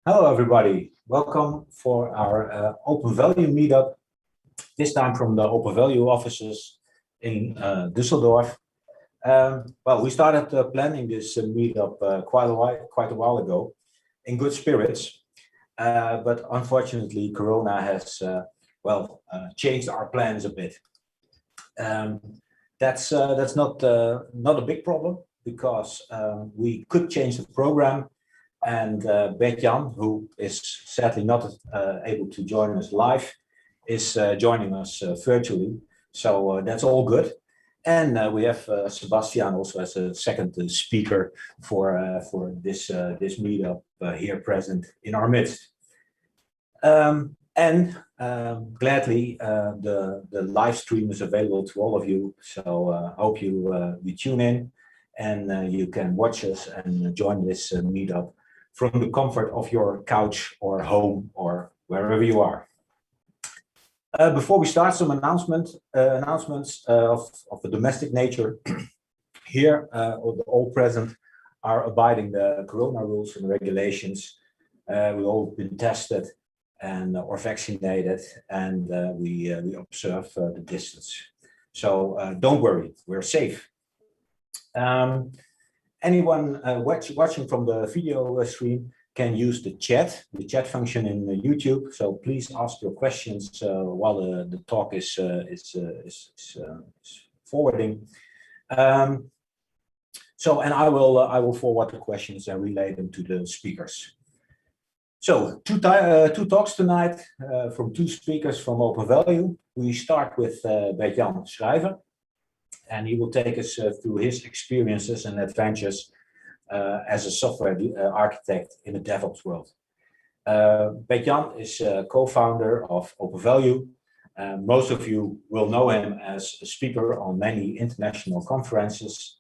Hello, everybody. Welcome for our OpenValue meetup, this time from the OpenValue offices in Düsseldorf. Well, we started planning this meetup quite a while ago in good spirits, but unfortunately, Corona has changed our plans a bit. That's not a big problem because we could change the program. And Bert Jan, who is sadly not able to join us live, is joining us virtually. So that's all good. And we have Sebastian also as a second speaker for this meetup here present in our midst. Gladly, the live stream is available to all of you. So I hope you tune in and you can watch us and join this meetup from the comfort of your couch or home or wherever you are. Before we start, some announcements of a domestic nature. Here, all present are abiding the Corona rules and regulations. We've all been tested and or vaccinated, and we observe the distance. So don't worry, we're safe. Anyone watching from the video stream can use the chat function in YouTube. So please ask your questions while the talk is forwarding. And I will forward the questions and relay them to the speakers. So two talks tonight from two speakers from OpenValue. We start with Bert Jan Schrijver. And he will take us through his experiences and adventures as a software architect in the DevOps world. Bert Jan is co-founder of OpenValue. Most of you will know him as a speaker on many international conferences.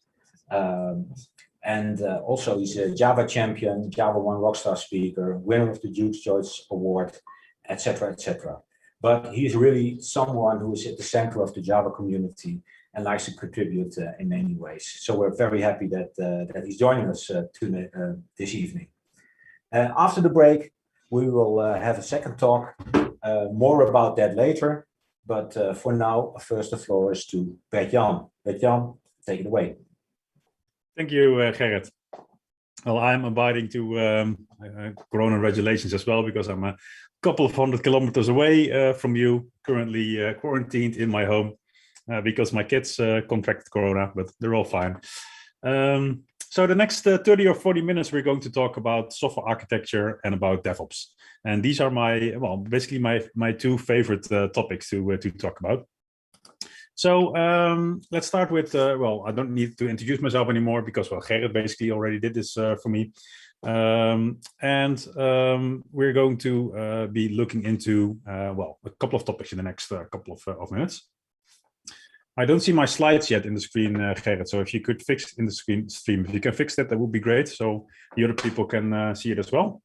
Also he's a Java champion, Java 1 Rockstar speaker, winner of the Duke's Choice Award, etc., etc. But he's really someone who is at the center of the Java community and likes to contribute in many ways. So we're very happy that he's joining us this evening. After the break, we will have a second talk, more about that later. But for now, first the floor is to Bert Jan. Bert Jan, take it away. Thank you, Gerrit. Well, I'm abiding to Corona regulations as well, because I'm a couple of 100 kilometers away from you, currently quarantined in my home. Because my kids contracted Corona, but they're all fine. So the next 30 or 40 minutes, we're going to talk about software architecture and about DevOps. And these are basically my two favorite topics to talk about. So let's start with, I don't need to introduce myself anymore because, Gerrit basically already did this for me. We're going to be looking into, a couple of topics in the next couple of minutes. I don't see my slides yet in the screen, Gerrit. So if you could fix in the stream, if you can fix that would be great. So the other people can see it as well.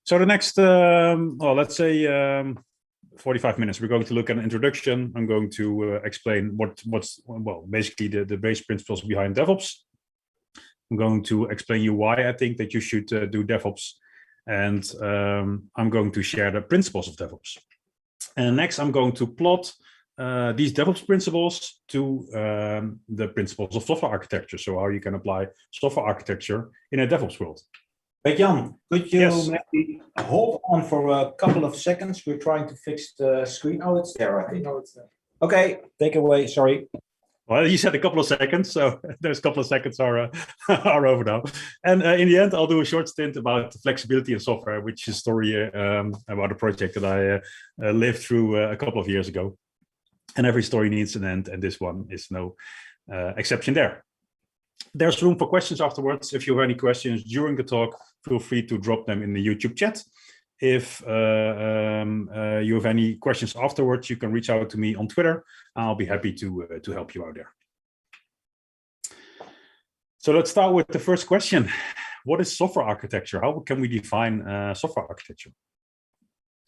So the next, let's say 45 minutes, we're going to look at an introduction. I'm going to explain what's basically the base principles behind DevOps. I'm going to explain you why I think that you should do DevOps. And I'm going to share the principles of DevOps. And next, I'm going to plot these DevOps principles to the principles of software architecture. So how you can apply software architecture in a DevOps world. Bert Jan, could you maybe hold on for a couple of seconds? We're trying to fix the screen. Oh, it's there, I think. No, it's there. Okay, take it away. Sorry. Well, you said a couple of seconds, so those couple of seconds are over now. And in the end, I'll do a short stint about flexibility in software, which is a story about a project that I lived through a couple of years ago. And every story needs an end, and this one is no exception there. There's room for questions afterwards. If you have any questions during the talk, feel free to drop them in the YouTube chat. If you have any questions afterwards, you can reach out to me on Twitter. I'll be happy to help you out there. So let's start with the first question. What is software architecture? How can we define software architecture?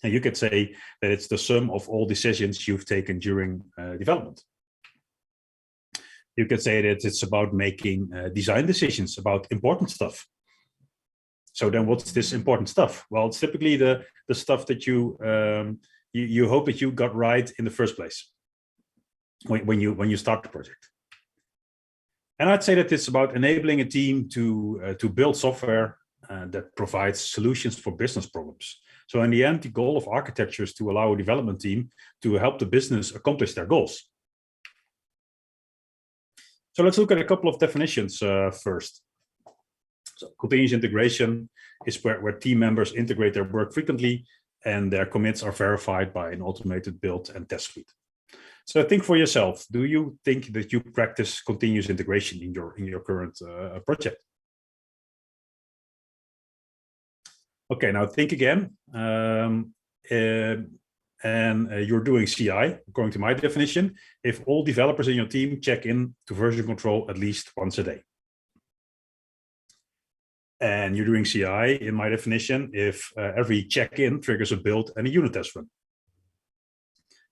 And you could say that it's the sum of all decisions you've taken during development. You could say that it's about making design decisions about important stuff. So then what's this important stuff? Well, it's typically the stuff that you hope that you got right in the first place when you start the project. And I'd say that it's about enabling a team to build software that provides solutions for business problems. So in the end, the goal of architecture is to allow a development team to help the business accomplish their goals. So let's look at a couple of definitions first. So continuous integration is where team members integrate their work frequently and their commits are verified by an automated build and test suite. So think for yourself, do you think that you practice continuous integration in your current project? Okay, now think again. You're doing CI, according to my definition, if all developers in your team check in to version control at least once a day. And you're doing CI, in my definition, if every check-in triggers a build and a unit test run.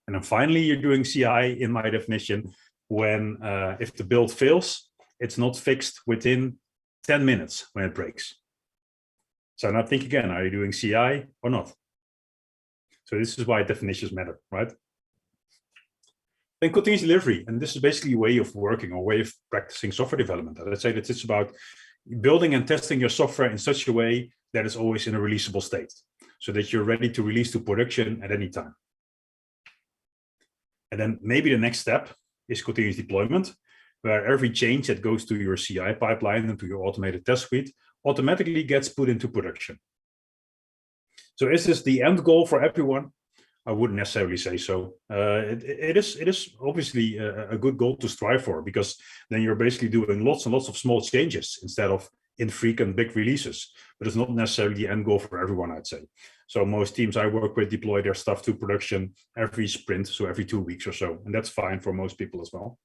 And then finally, you're doing CI, in my definition, when if the build fails, it's not fixed within 10 minutes when it breaks. So now think again, are you doing CI or not? So this is why definitions matter, right? Then continuous delivery, and this is basically a way of working or way of practicing software development. Let's say that it's about building and testing your software in such a way that it's always in a releasable state, so that you're ready to release to production at any time. And then maybe the next step is continuous deployment, where every change that goes to your CI pipeline and to your automated test suite automatically gets put into production. So is this the end goal for everyone? I wouldn't necessarily say so. It is obviously a good goal to strive for, because then you're basically doing lots and lots of small changes instead of infrequent big releases. But it's not necessarily the end goal for everyone, I'd say. So most teams I work with deploy their stuff to production every sprint, so every 2 weeks or so. And that's fine for most people as well.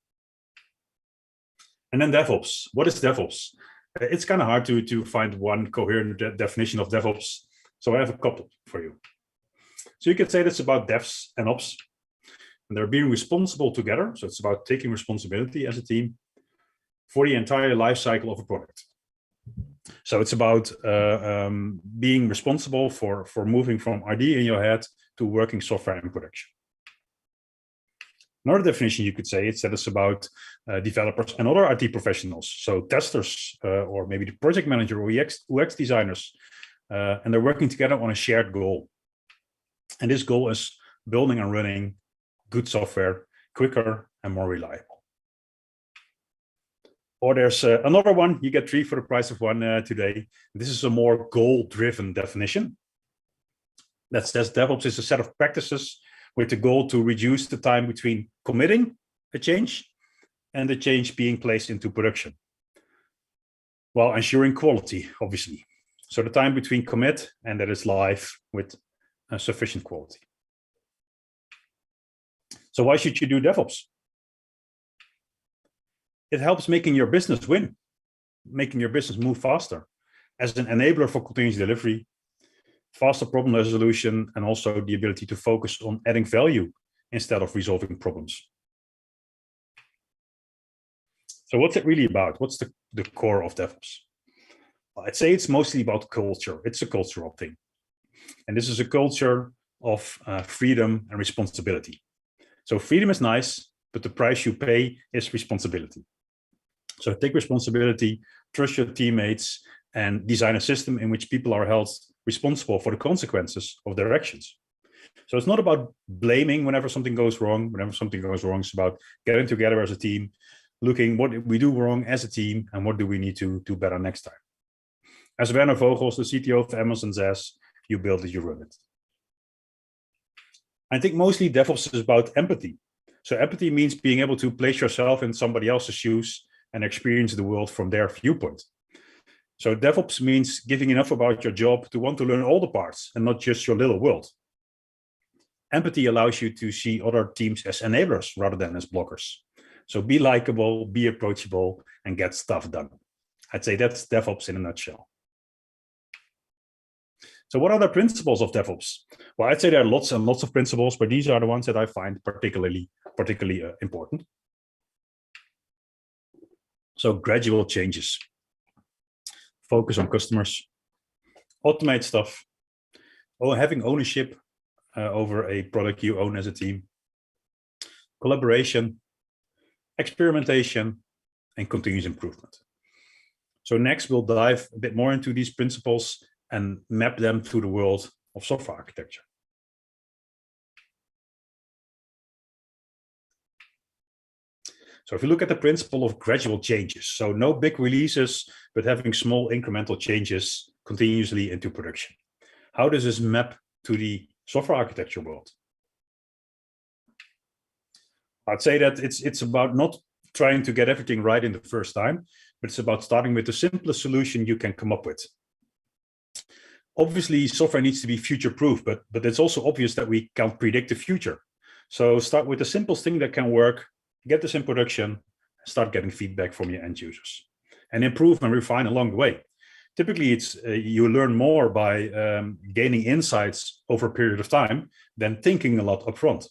And then DevOps. What is DevOps? It's kind of hard to find one coherent definition of DevOps. So I have a couple for you. So you could say that's about devs and ops, and they're being responsible together. So it's about taking responsibility as a team for the entire life cycle of a product. So it's about being responsible for moving from idea in your head to working software in production. Another definition you could say is that it's about developers and other IT professionals. So testers or maybe the project manager or UX designers, and they're working together on a shared goal. And this goal is building and running good software quicker and more reliable. Or there's another one, you get 3 for the price of 1 today. This is a more goal-driven definition. That says DevOps is a set of practices with the goal to reduce the time between committing a change and the change being placed into production, while ensuring quality, obviously. So the time between commit and that is live with sufficient quality. So why should you do DevOps? It helps making your business win, making your business move faster as an enabler for continuous delivery, faster problem resolution, and also the ability to focus on adding value instead of resolving problems. So what's it really about? What's the core of DevOps? Well, I'd say it's mostly about culture. It's a cultural thing. And this is a culture of freedom and responsibility. So freedom is nice, but the price you pay is responsibility. So take responsibility, trust your teammates, and design a system in which people are held responsible for the consequences of their actions. So it's not about blaming whenever something goes wrong. Whenever something goes wrong, it's about getting together as a team, looking what did we do wrong as a team, and what do we need to do better next time. As Werner Vogels, the CTO of Amazon, says, you build it, you run it. I think mostly DevOps is about empathy. So empathy means being able to place yourself in somebody else's shoes and experience the world from their viewpoint. So DevOps means giving enough about your job to want to learn all the parts and not just your little world. Empathy allows you to see other teams as enablers rather than as blockers. So be likable, be approachable, and get stuff done. I'd say that's DevOps in a nutshell. So what are the principles of DevOps? Well, I'd say there are lots and lots of principles, but these are the ones that I find particularly important. So gradual changes. Focus on customers. automate stuff, or having ownership over a product you own as a team, collaboration, experimentation, and continuous improvement. So next, we'll dive a bit more into these principles and map them to the world of software architecture. So if you look at the principle of gradual changes, so no big releases, but having small incremental changes continuously into production. How does this map to the software architecture world? I'd say that it's about not trying to get everything right in the first time, but it's about starting with the simplest solution you can come up with. Obviously, software needs to be future-proof, but it's also obvious that we can't predict the future. So start with the simplest thing that can work, get this in production, start getting feedback from your end users, and improve and refine along the way. Typically, it's you learn more by gaining insights over a period of time than thinking a lot upfront.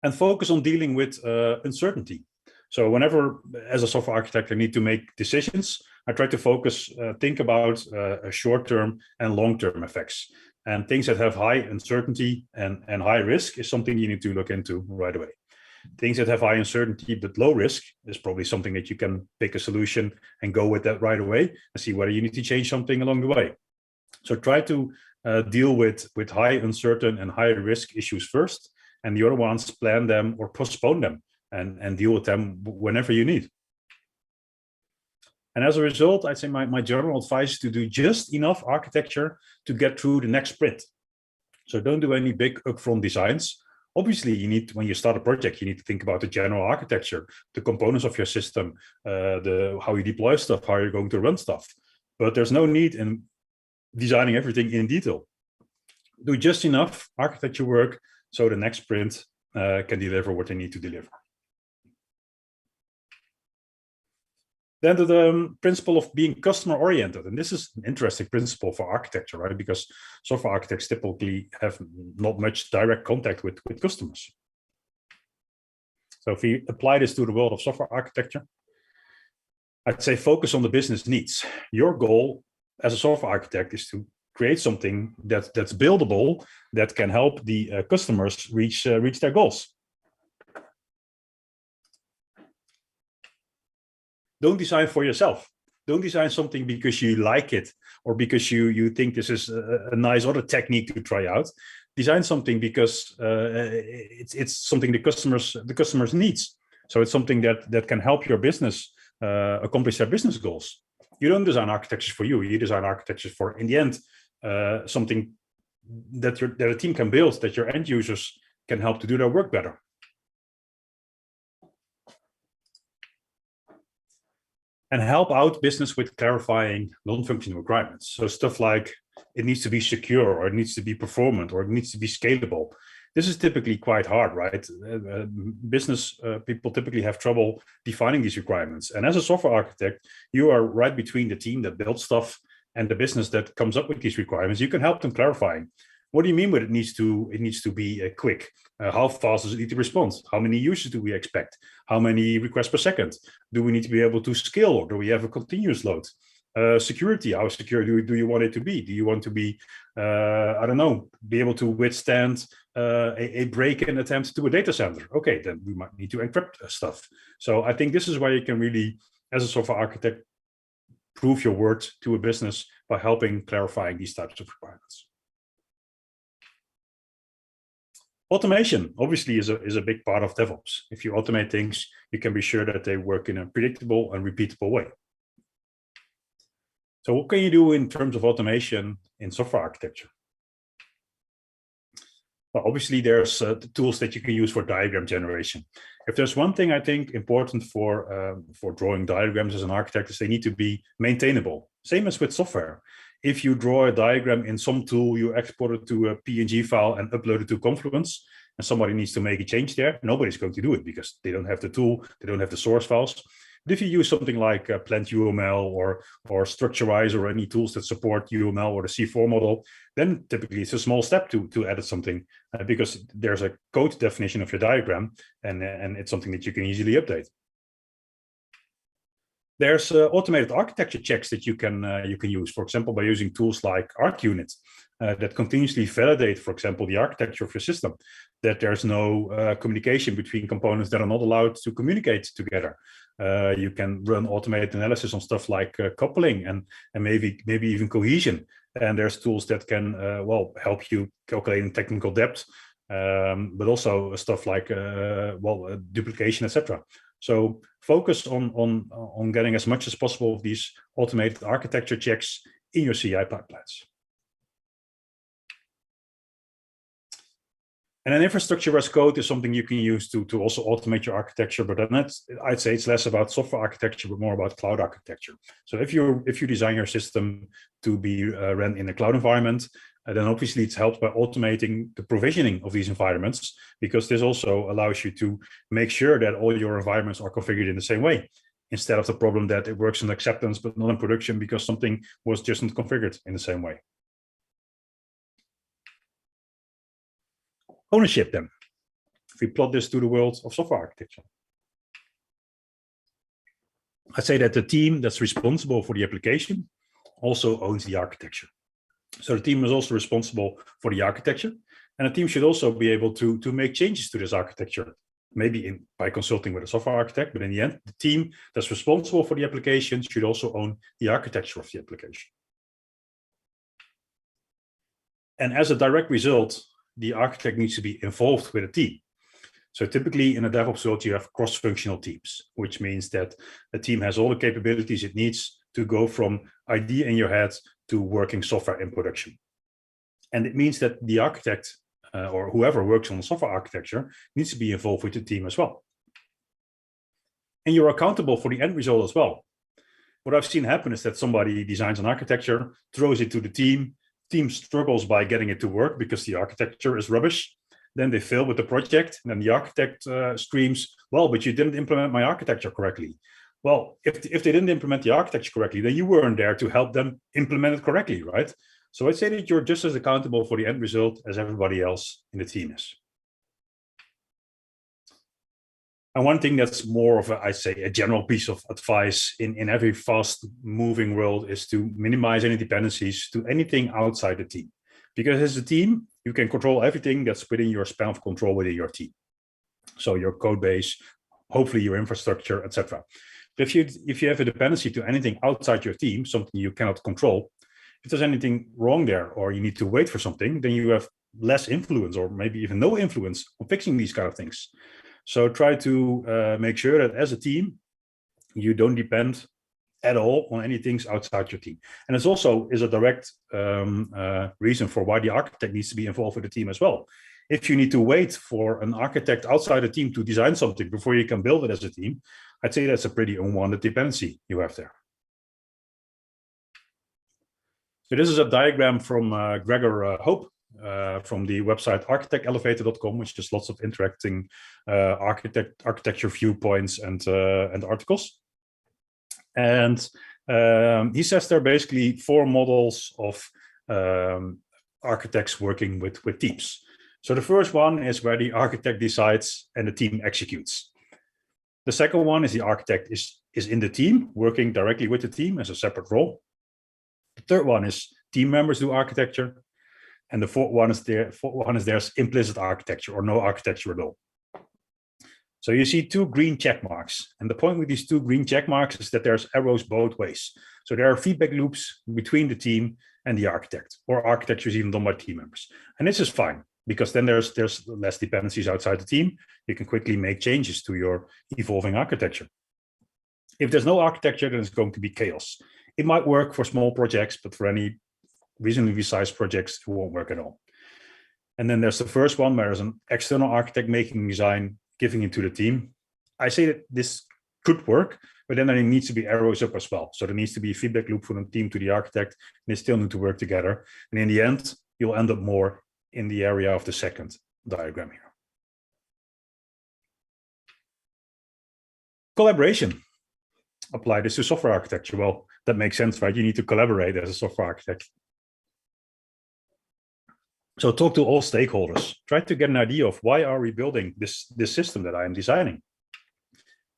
And focus on dealing with uncertainty. So whenever, as a software architect, I need to make decisions, I try to focus, think about short-term and long-term effects. And things that have high uncertainty and high risk is something you need to look into right away. Things that have high uncertainty but low risk is probably something that you can pick a solution and go with that right away and see whether you need to change something along the way. So try to deal with high uncertain and high risk issues first, and the other ones plan them or postpone them and deal with them whenever you need. And as a result, I'd say my general advice is to do just enough architecture to get through the next sprint. So don't do any big upfront designs. Obviously, you need, when you start a project, you need to think about the general architecture, the components of your system, how you deploy stuff, how you're going to run stuff. But there's no need in designing everything in detail. Do just enough architecture work so the next sprint can deliver what they need to deliver. Then to the principle of being customer-oriented. And this is an interesting principle for architecture, right? Because software architects typically have not much direct contact with customers. So if we apply this to the world of software architecture, I'd say focus on the business needs. Your goal as a software architect is to create something that's buildable, that can help the customers reach their goals. Don't design for yourself. Don't design something because you like it or because you think this is a nice other technique to try out. Design something because it's something the customers needs. So it's something that can help your business accomplish their business goals. You don't design architecture for you. You design architecture for, in the end, something that a team can build, that your end users can help to do their work better. And help out business with clarifying non-functional requirements. So stuff like it needs to be secure, or it needs to be performant, or it needs to be scalable. This is typically quite hard, right? Business people typically have trouble defining these requirements. And as a software architect, you are right between the team that builds stuff and the business that comes up with these requirements. You can help them clarifying. What do you mean by it needs to be quick? How fast does it need to respond? How many users do we expect? How many requests per second? Do we need to be able to scale, or do we have a continuous load? Security, how secure do you want it to be? Do you want to be, I don't know, be able to withstand a break-in attempt to a data center? Okay, then we might need to encrypt stuff. So I think this is where you can really, as a software architect, prove your worth to a business by helping clarifying these types of requirements. Automation obviously is a big part of DevOps. If you automate things, you can be sure that they work in a predictable and repeatable way. So what can you do in terms of automation in software architecture? Well, obviously there's the tools that you can use for diagram generation. If there's one thing I think important for drawing diagrams as an architect, is they need to be maintainable. Same as with software. If you draw a diagram in some tool, you export it to a PNG file and upload it to Confluence, and somebody needs to make a change there, nobody's going to do it because they don't have the tool, they don't have the source files. But if you use something like Plant UML or Structureize or any tools that support UML or the C4 model, then typically it's a small step to edit something because there's a code definition of your diagram and it's something that you can easily update. There's automated architecture checks that you can use, for example, by using tools like ArcUnit that continuously validate, for example, the architecture of your system, that there's no communication between components that are not allowed to communicate together. You can run automated analysis on stuff like coupling and maybe even cohesion. And there's tools that can help you calculating technical depth, but also stuff like duplication, etc. So focus on getting as much as possible of these automated architecture checks in your CI pipelines. And then infrastructure as code is something you can use to also automate your architecture, but then I'd say it's less about software architecture, but more about cloud architecture. So if you design your system to be run in a cloud environment, then obviously it's helped by automating the provisioning of these environments, because this also allows you to make sure that all your environments are configured in the same way, instead of the problem that it works in acceptance but not in production because something was just not configured in the same way. Ownership then. If we plot this to the world of software architecture, I'd say that the team that's responsible for the application also owns the architecture. So the team is also responsible for the architecture, and the team should also be able to make changes to this architecture, maybe by consulting with a software architect, but in the end, the team that's responsible for the application should also own the architecture of the application. And as a direct result, the architect needs to be involved with a team. So typically in a DevOps world, you have cross-functional teams, which means that a team has all the capabilities it needs to go from idea in your head to working software in production. And it means that the architect or whoever works on the software architecture needs to be involved with the team as well. And you're accountable for the end result as well. What I've seen happen is that somebody designs an architecture, throws it to the team struggles by getting it to work because the architecture is rubbish. Then they fail with the project, and then the architect screams, well, but you didn't implement my architecture correctly. Well, if they didn't implement the architecture correctly, then you weren't there to help them implement it correctly, right? So I'd say that you're just as accountable for the end result as everybody else in the team is. And one thing that's more of I'd say a general piece of advice in every fast moving world is to minimize any dependencies to anything outside the team. Because as a team, you can control everything that's within your span of control within your team. So your code base, hopefully your infrastructure, etc. If you have a dependency to anything outside your team, something you cannot control, if there's anything wrong there or you need to wait for something, then you have less influence or maybe even no influence on fixing these kind of things. So try to make sure that as a team, you don't depend at all on any things outside your team. And it's also is a direct reason for why the architect needs to be involved with the team as well. If you need to wait for an architect outside the team to design something before you can build it as a team, I'd say that's a pretty unwanted dependency you have there. So this is a diagram from Gregor Hope from the website architectelevator.com, which is lots of interacting architecture viewpoints and articles. And he says there are basically 4 models of architects working with teams. So the first one is where the architect decides and the team executes. The second one is the architect is in the team, working directly with the team as a separate role. The third one is team members do architecture. And the fourth one is there's implicit architecture or no architecture at all. So you see 2 green check marks. And the point with these 2 green check marks is that there's arrows both ways. So there are feedback loops between the team and the architect, or architecture is even done by team members. And this is fine, because then there's less dependencies outside the team. You can quickly make changes to your evolving architecture. If there's no architecture, then it's going to be chaos. It might work for small projects, but for any reasonably sized projects, it won't work at all. And then there's the first one where there's an external architect making design, giving it to the team. I say that this could work, but then there needs to be arrows up as well. So there needs to be a feedback loop from the team to the architect, and they still need to work together. And in the end, you'll end up more in the area of the second diagram here. Collaboration. Apply this to software architecture. Well, that makes sense, right? You need to collaborate as a software architect. So talk to all stakeholders. Try to get an idea of why are we building this system that I am designing.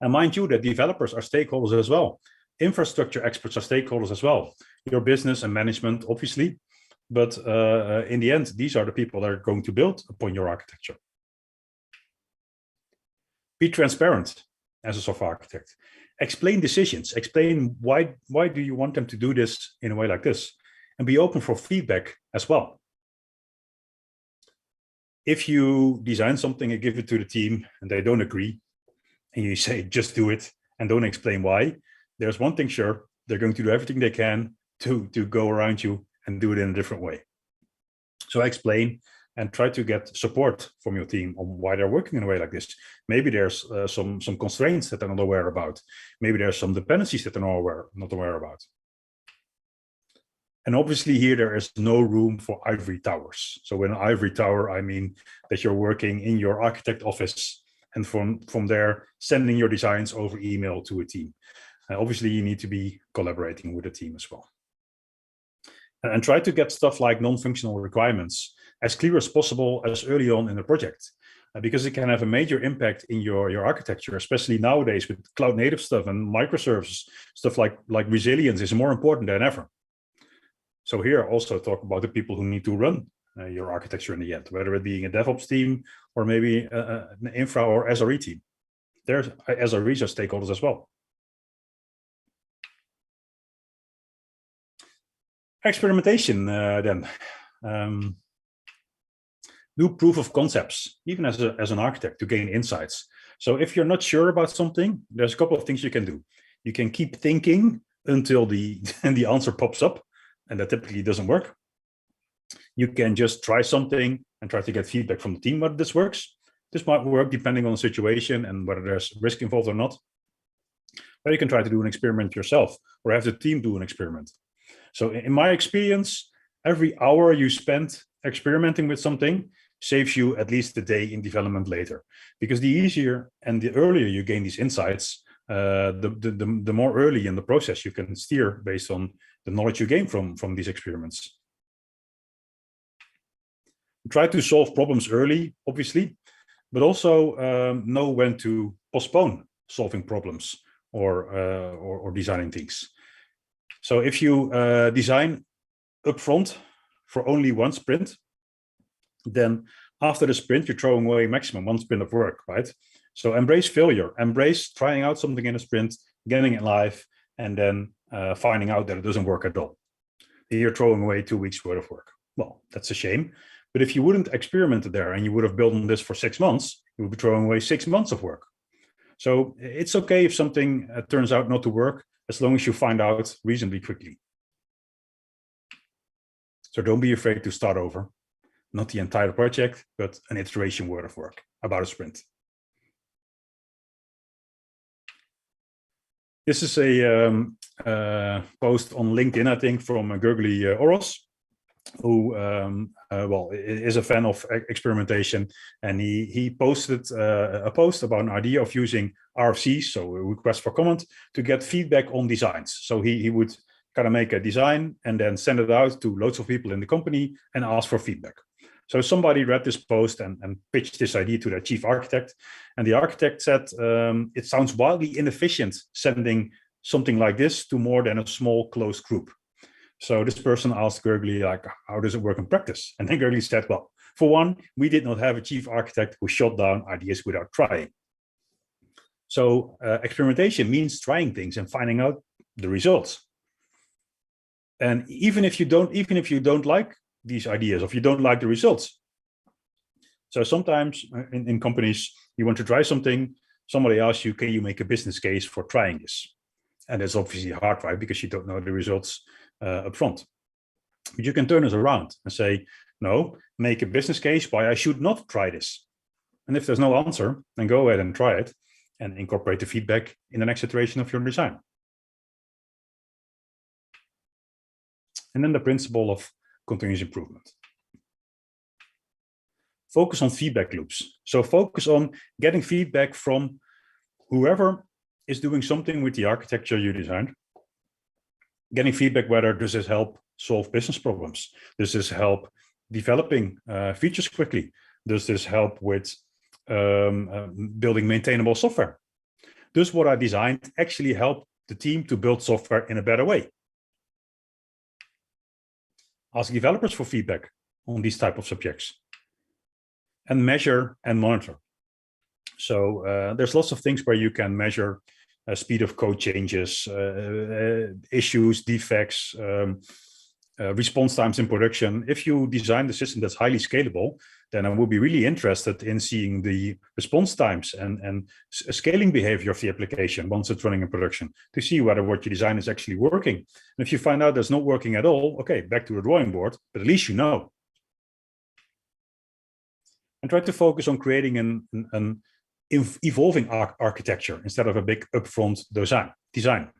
And mind you that developers are stakeholders as well. Infrastructure experts are stakeholders as well. Your business and management, obviously, but in the end, these are the people that are going to build upon your architecture. Be transparent as a software architect. Explain decisions. Explain why do you want them to do this in a way like this, and be open for feedback as well. If you design something and give it to the team and they don't agree, and you say just do it and don't explain why, there's one thing sure, they're going to do everything they can to go around you and do it in a different way. So explain and try to get support from your team on why they're working in a way like this. Maybe there's some constraints that they're not aware about. Maybe there's some dependencies that they're not aware about. And obviously here there is no room for ivory towers. So in an ivory tower, I mean that you're working in your architect office and from there sending your designs over email to a team. Obviously you need to be collaborating with the team as well. And try to get stuff like non-functional requirements as clear as possible as early on in the project, because it can have a major impact in your architecture, especially nowadays with cloud native stuff and microservices. Stuff like resilience is more important than ever. So here also talk about the people who need to run your architecture in the end, whether it being a DevOps team or maybe an infra or SRE team. There's SREs are stakeholders as well. Experimentation then. Do proof of concepts, even as an architect, to gain insights. So if you're not sure about something, there's a couple of things you can do. You can keep thinking until the answer pops up, and that typically doesn't work. You can just try something and try to get feedback from the team whether this works. This might work depending on the situation and whether there's risk involved or not. Or you can try to do an experiment yourself or have the team do an experiment. So in my experience, every hour you spend experimenting with something saves you at least a day in development later. Because the easier and the earlier you gain these insights, the more early in the process you can steer based on the knowledge you gain from these experiments. Try to solve problems early, obviously, but also know when to postpone solving problems or designing things. So if you design upfront for only one sprint, then after the sprint, you're throwing away maximum one sprint of work, right? So embrace failure, embrace trying out something in a sprint, getting it live, and then finding out that it doesn't work at all. You're throwing away 2 weeks worth of work. Well, that's a shame. But if you wouldn't experiment there and you would have built on this for 6 months, you would be throwing away 6 months of work. So it's okay if something turns out not to work, as long as you find out reasonably quickly. So don't be afraid to start over. Not the entire project, but an iteration worth of work about a sprint. This is a post on LinkedIn, I think, from Gurgly Oros, who well, is a fan of experimentation, and he posted a post about an idea of using RFCs, so a request for comment, to get feedback on designs. So he would kind of make a design and then send it out to loads of people in the company and ask for feedback. So somebody read this post and pitched this idea to their chief architect, and the architect said, it sounds wildly inefficient sending something like this to more than a small closed group. So this person asked Gurgly, like, how does it work in practice? And then Gurgly said, well, for one, we did not have a chief architect who shot down ideas without trying. So experimentation means trying things and finding out the results. And even if you don't like these ideas, or if you don't like the results. So sometimes in companies, you want to try something, somebody asks you, can you make a business case for trying this? And that's obviously hard, right? Because you don't know the results up front. But you can turn it around and say, no, make a business case why I should not try this. And if there's no answer, then go ahead and try it and incorporate the feedback in the next iteration of your design. And then the principle of continuous improvement. Focus on feedback loops. So focus on getting feedback from whoever is doing something with the architecture you designed. Getting feedback whether does this help solve business problems? Does this help developing features quickly? Does this help with building maintainable software? Does what I designed actually help the team to build software in a better way. Ask developers for feedback on these type of subjects. And measure and monitor. So there's lots of things where you can measure speed of code changes, issues, defects, response times in production. If you design the system that's highly scalable, then I will be really interested in seeing the response times and scaling behavior of the application once it's running in production to see whether what you design is actually working. And if you find out that's not working at all, okay, back to the drawing board, but at least you know. And try to focus on creating an evolving architecture instead of a big upfront design.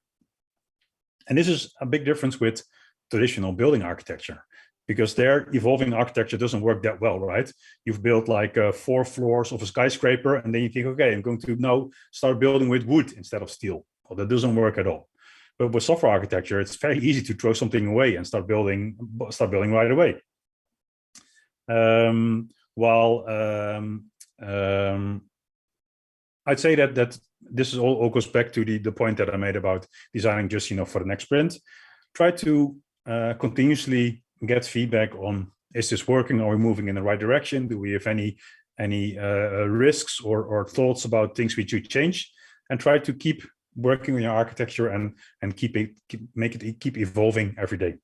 And this is a big difference with traditional building architecture, because their evolving architecture doesn't work that well, right? You've built like 4 floors of a skyscraper, and then you think, okay, I'm going to now start building with wood instead of steel. Well, that doesn't work at all. But with software architecture, it's very easy to throw something away and start building right away. I'd say that this is all goes back to the point that I made about designing just for the next sprint. Try to continuously get feedback on, is this working? Are we moving in the right direction? Do we have any risks or thoughts about things we should change? And try to keep working on your architecture and keep evolving every day.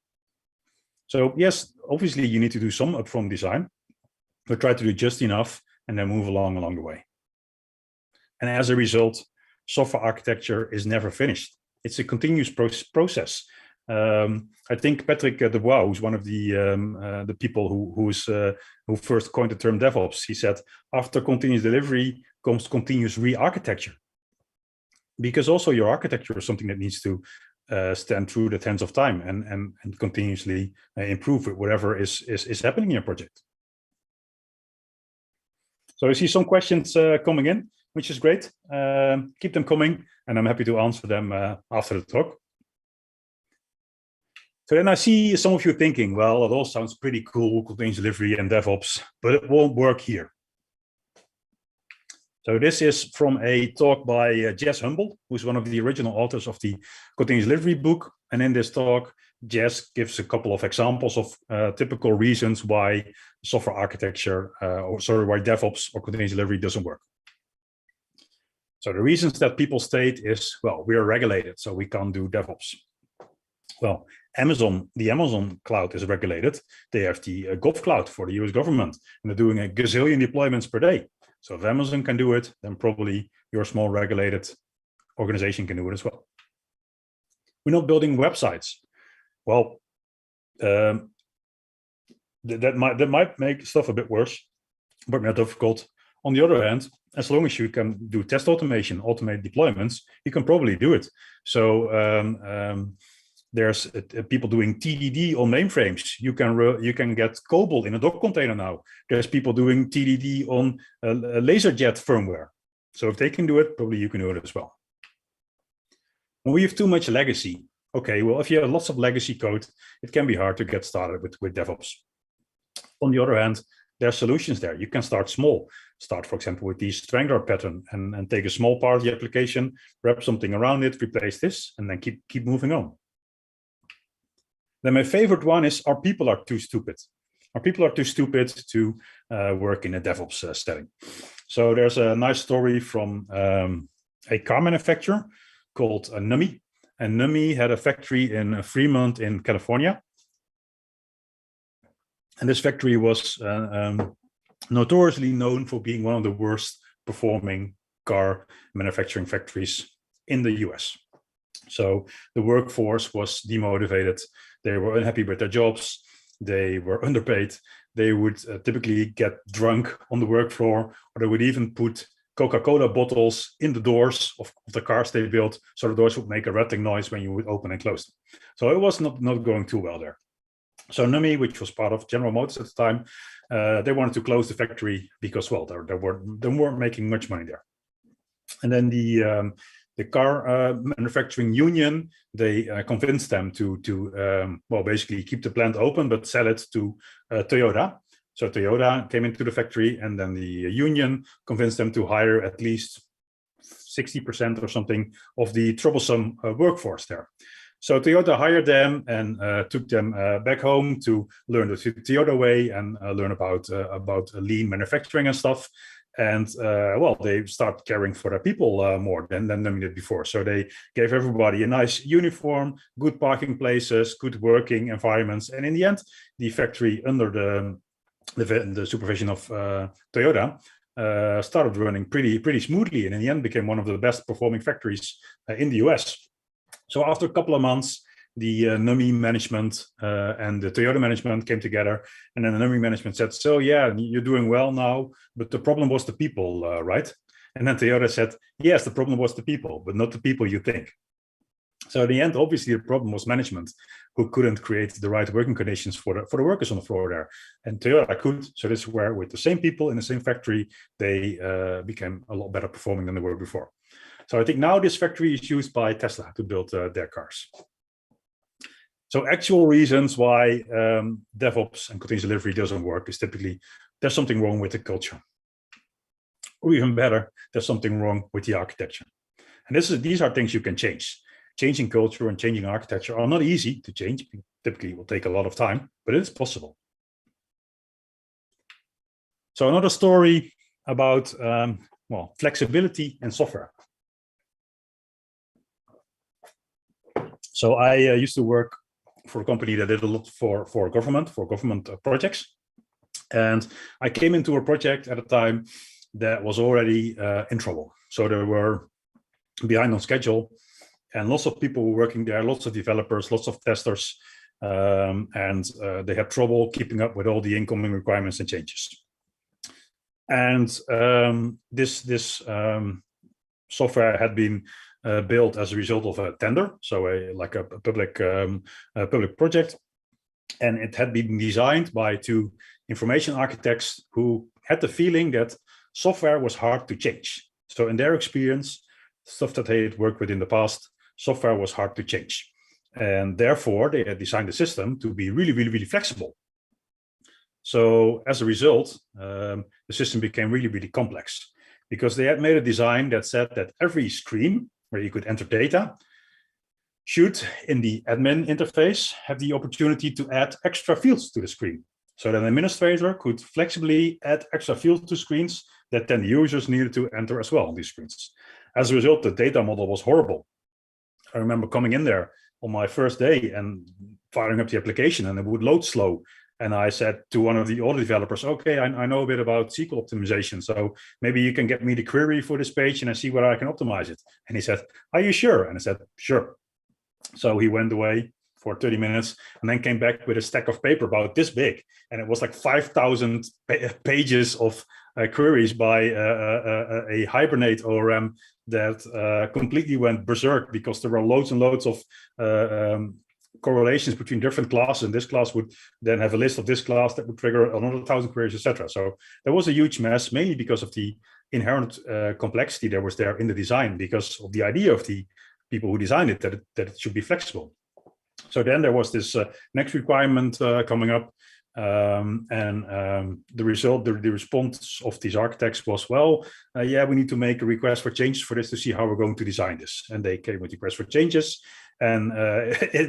So yes, obviously you need to do some upfront design, but try to do just enough and then move along the way. And as a result, software architecture is never finished. It's a continuous process. I think Patrick Dubois, who's one of the people who first coined the term DevOps, he said, after continuous delivery comes continuous re-architecture. Because also your architecture is something that needs to stand through the tens of time and continuously improve with whatever is happening in your project. So I see some questions coming in, which is great. Keep them coming, and I'm happy to answer them after the talk. So then I see some of you thinking, well, it all sounds pretty cool, continuous delivery and DevOps, but it won't work here. So this is from a talk by Jess Humble, who's one of the original authors of the continuous delivery book. And in this talk, Jess gives a couple of examples of typical reasons why software architecture, why DevOps or continuous delivery doesn't work. So the reasons that people state is, well, we are regulated, so we can't do DevOps. Well, the Amazon cloud is regulated. They have the Gov cloud for the US government, and they're doing a gazillion deployments per day. So if Amazon can do it, then probably your small regulated organization can do it as well. We're not building websites. Well, that might make stuff a bit worse, but not difficult. On the other hand, as long as you can do test automation, automate deployments, you can probably do it. So there's people doing TDD on mainframes. You can get COBOL in a Docker container now. There's people doing TDD on LaserJet firmware. So if they can do it, probably you can do it as well. When we have too much legacy, okay, well, if you have lots of legacy code, it can be hard to get started with DevOps. On the other hand, there are solutions there. You can start small. Start, for example, with the Strangler pattern and take a small part of the application, wrap something around it, replace this, and then keep moving on. Then my favorite one is, our people are too stupid. Our people are too stupid to work in a DevOps setting. So there's a nice story from a car manufacturer called Nummy. And Nummy had a factory in Fremont in California. And this factory was notoriously known for being one of the worst performing car manufacturing factories in the US. So the workforce was demotivated. They were unhappy with their jobs. They were underpaid. They would typically get drunk on the work floor, or they would even put Coca-Cola bottles in the doors of the cars they built, so the doors would make a rattling noise when you would open and close them. So it was not going too well there. So Nummy, which was part of General Motors at the time, they wanted to close the factory because, well, they weren't making much money there. And then the car manufacturing union, they convinced them to well, basically keep the plant open, but sell it to Toyota. So Toyota came into the factory, and then the union convinced them to hire at least 60% or something of the troublesome workforce there. So Toyota hired them and took them back home to learn the Toyota way and learn about lean manufacturing and stuff. And well, they start caring for their people more than they did before. So they gave everybody a nice uniform, good parking places, good working environments. And in the end, the factory under the supervision of Toyota started running pretty smoothly, and in the end became one of the best performing factories in the US. So after a couple of months, the NUMMI management and the Toyota management came together, and then the NUMMI management said, so yeah, you're doing well now, but the problem was the people, right? And then Toyota said, yes, the problem was the people, but not the people you think. So in the end, obviously, the problem was management, who couldn't create the right working conditions for the workers on the floor there. And Toyota could. So this is where, with the same people in the same factory, they became a lot better performing than they were before. So I think now this factory is used by Tesla to build their cars. So actual reasons why DevOps and continuous delivery doesn't work is typically there's something wrong with the culture. Or even better, there's something wrong with the architecture. And these are things you can change. Changing culture and changing architecture are not easy to change. Typically, it will take a lot of time, but it is possible. So another story about well, flexibility in software. So I used to work for a company that did a lot for government projects. And I came into a project at a time that was already in trouble. So they were behind on schedule, and lots of people were working there, lots of developers, lots of testers, and they had trouble keeping up with all the incoming requirements and changes. And this software had been built as a result of a tender, so like a public project, and it had been designed by two information architects who had the feeling that software was hard to change. So in their experience, stuff that they had worked with in the past, software was hard to change, and therefore they had designed the system to be really flexible. So as a result, the system became really complex, because they had made a design that said that every screen where you could enter data should, in the admin interface, have the opportunity to add extra fields to the screen. So that an administrator could flexibly add extra fields to screens that then the users needed to enter as well on these screens. As a result, the data model was horrible. I remember coming in there on my first day and firing up the application, and it would load slow. And I said to one of the other developers, okay, I know a bit about SQL optimization, so maybe you can get me the query for this page and I see where I can optimize it. And he said, are you sure? And I said, sure. So he went away for 30 minutes and then came back with a stack of paper about this big. And it was like 5,000 pages of queries by a Hibernate ORM that completely went berserk, because there were loads and loads of correlations between different classes, and this class would then have a list of this class that would trigger another 1,000 queries, etc. So there was a huge mess, mainly because of the inherent complexity that was there in the design, because of the idea of the people who designed it, that it should be flexible. So then there was this next requirement coming up, the response of these architects was, well, yeah, we need to make a request for changes for this to see how we're going to design this. And they came with requests for changes, and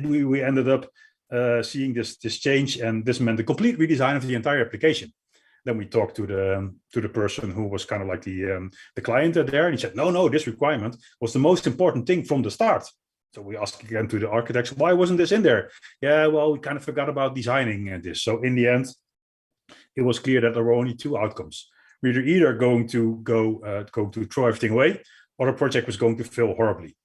we ended up seeing this change, and this meant a complete redesign of the entire application. Then we talked to the person who was kind of like the client there, and he said, no, this requirement was the most important thing from the start. So we asked again to the architects, why wasn't this in there? Yeah, well, we kind of forgot about designing this. So in the end, it was clear that there were only two outcomes. We were either going to throw everything away, or the project was going to fail horribly.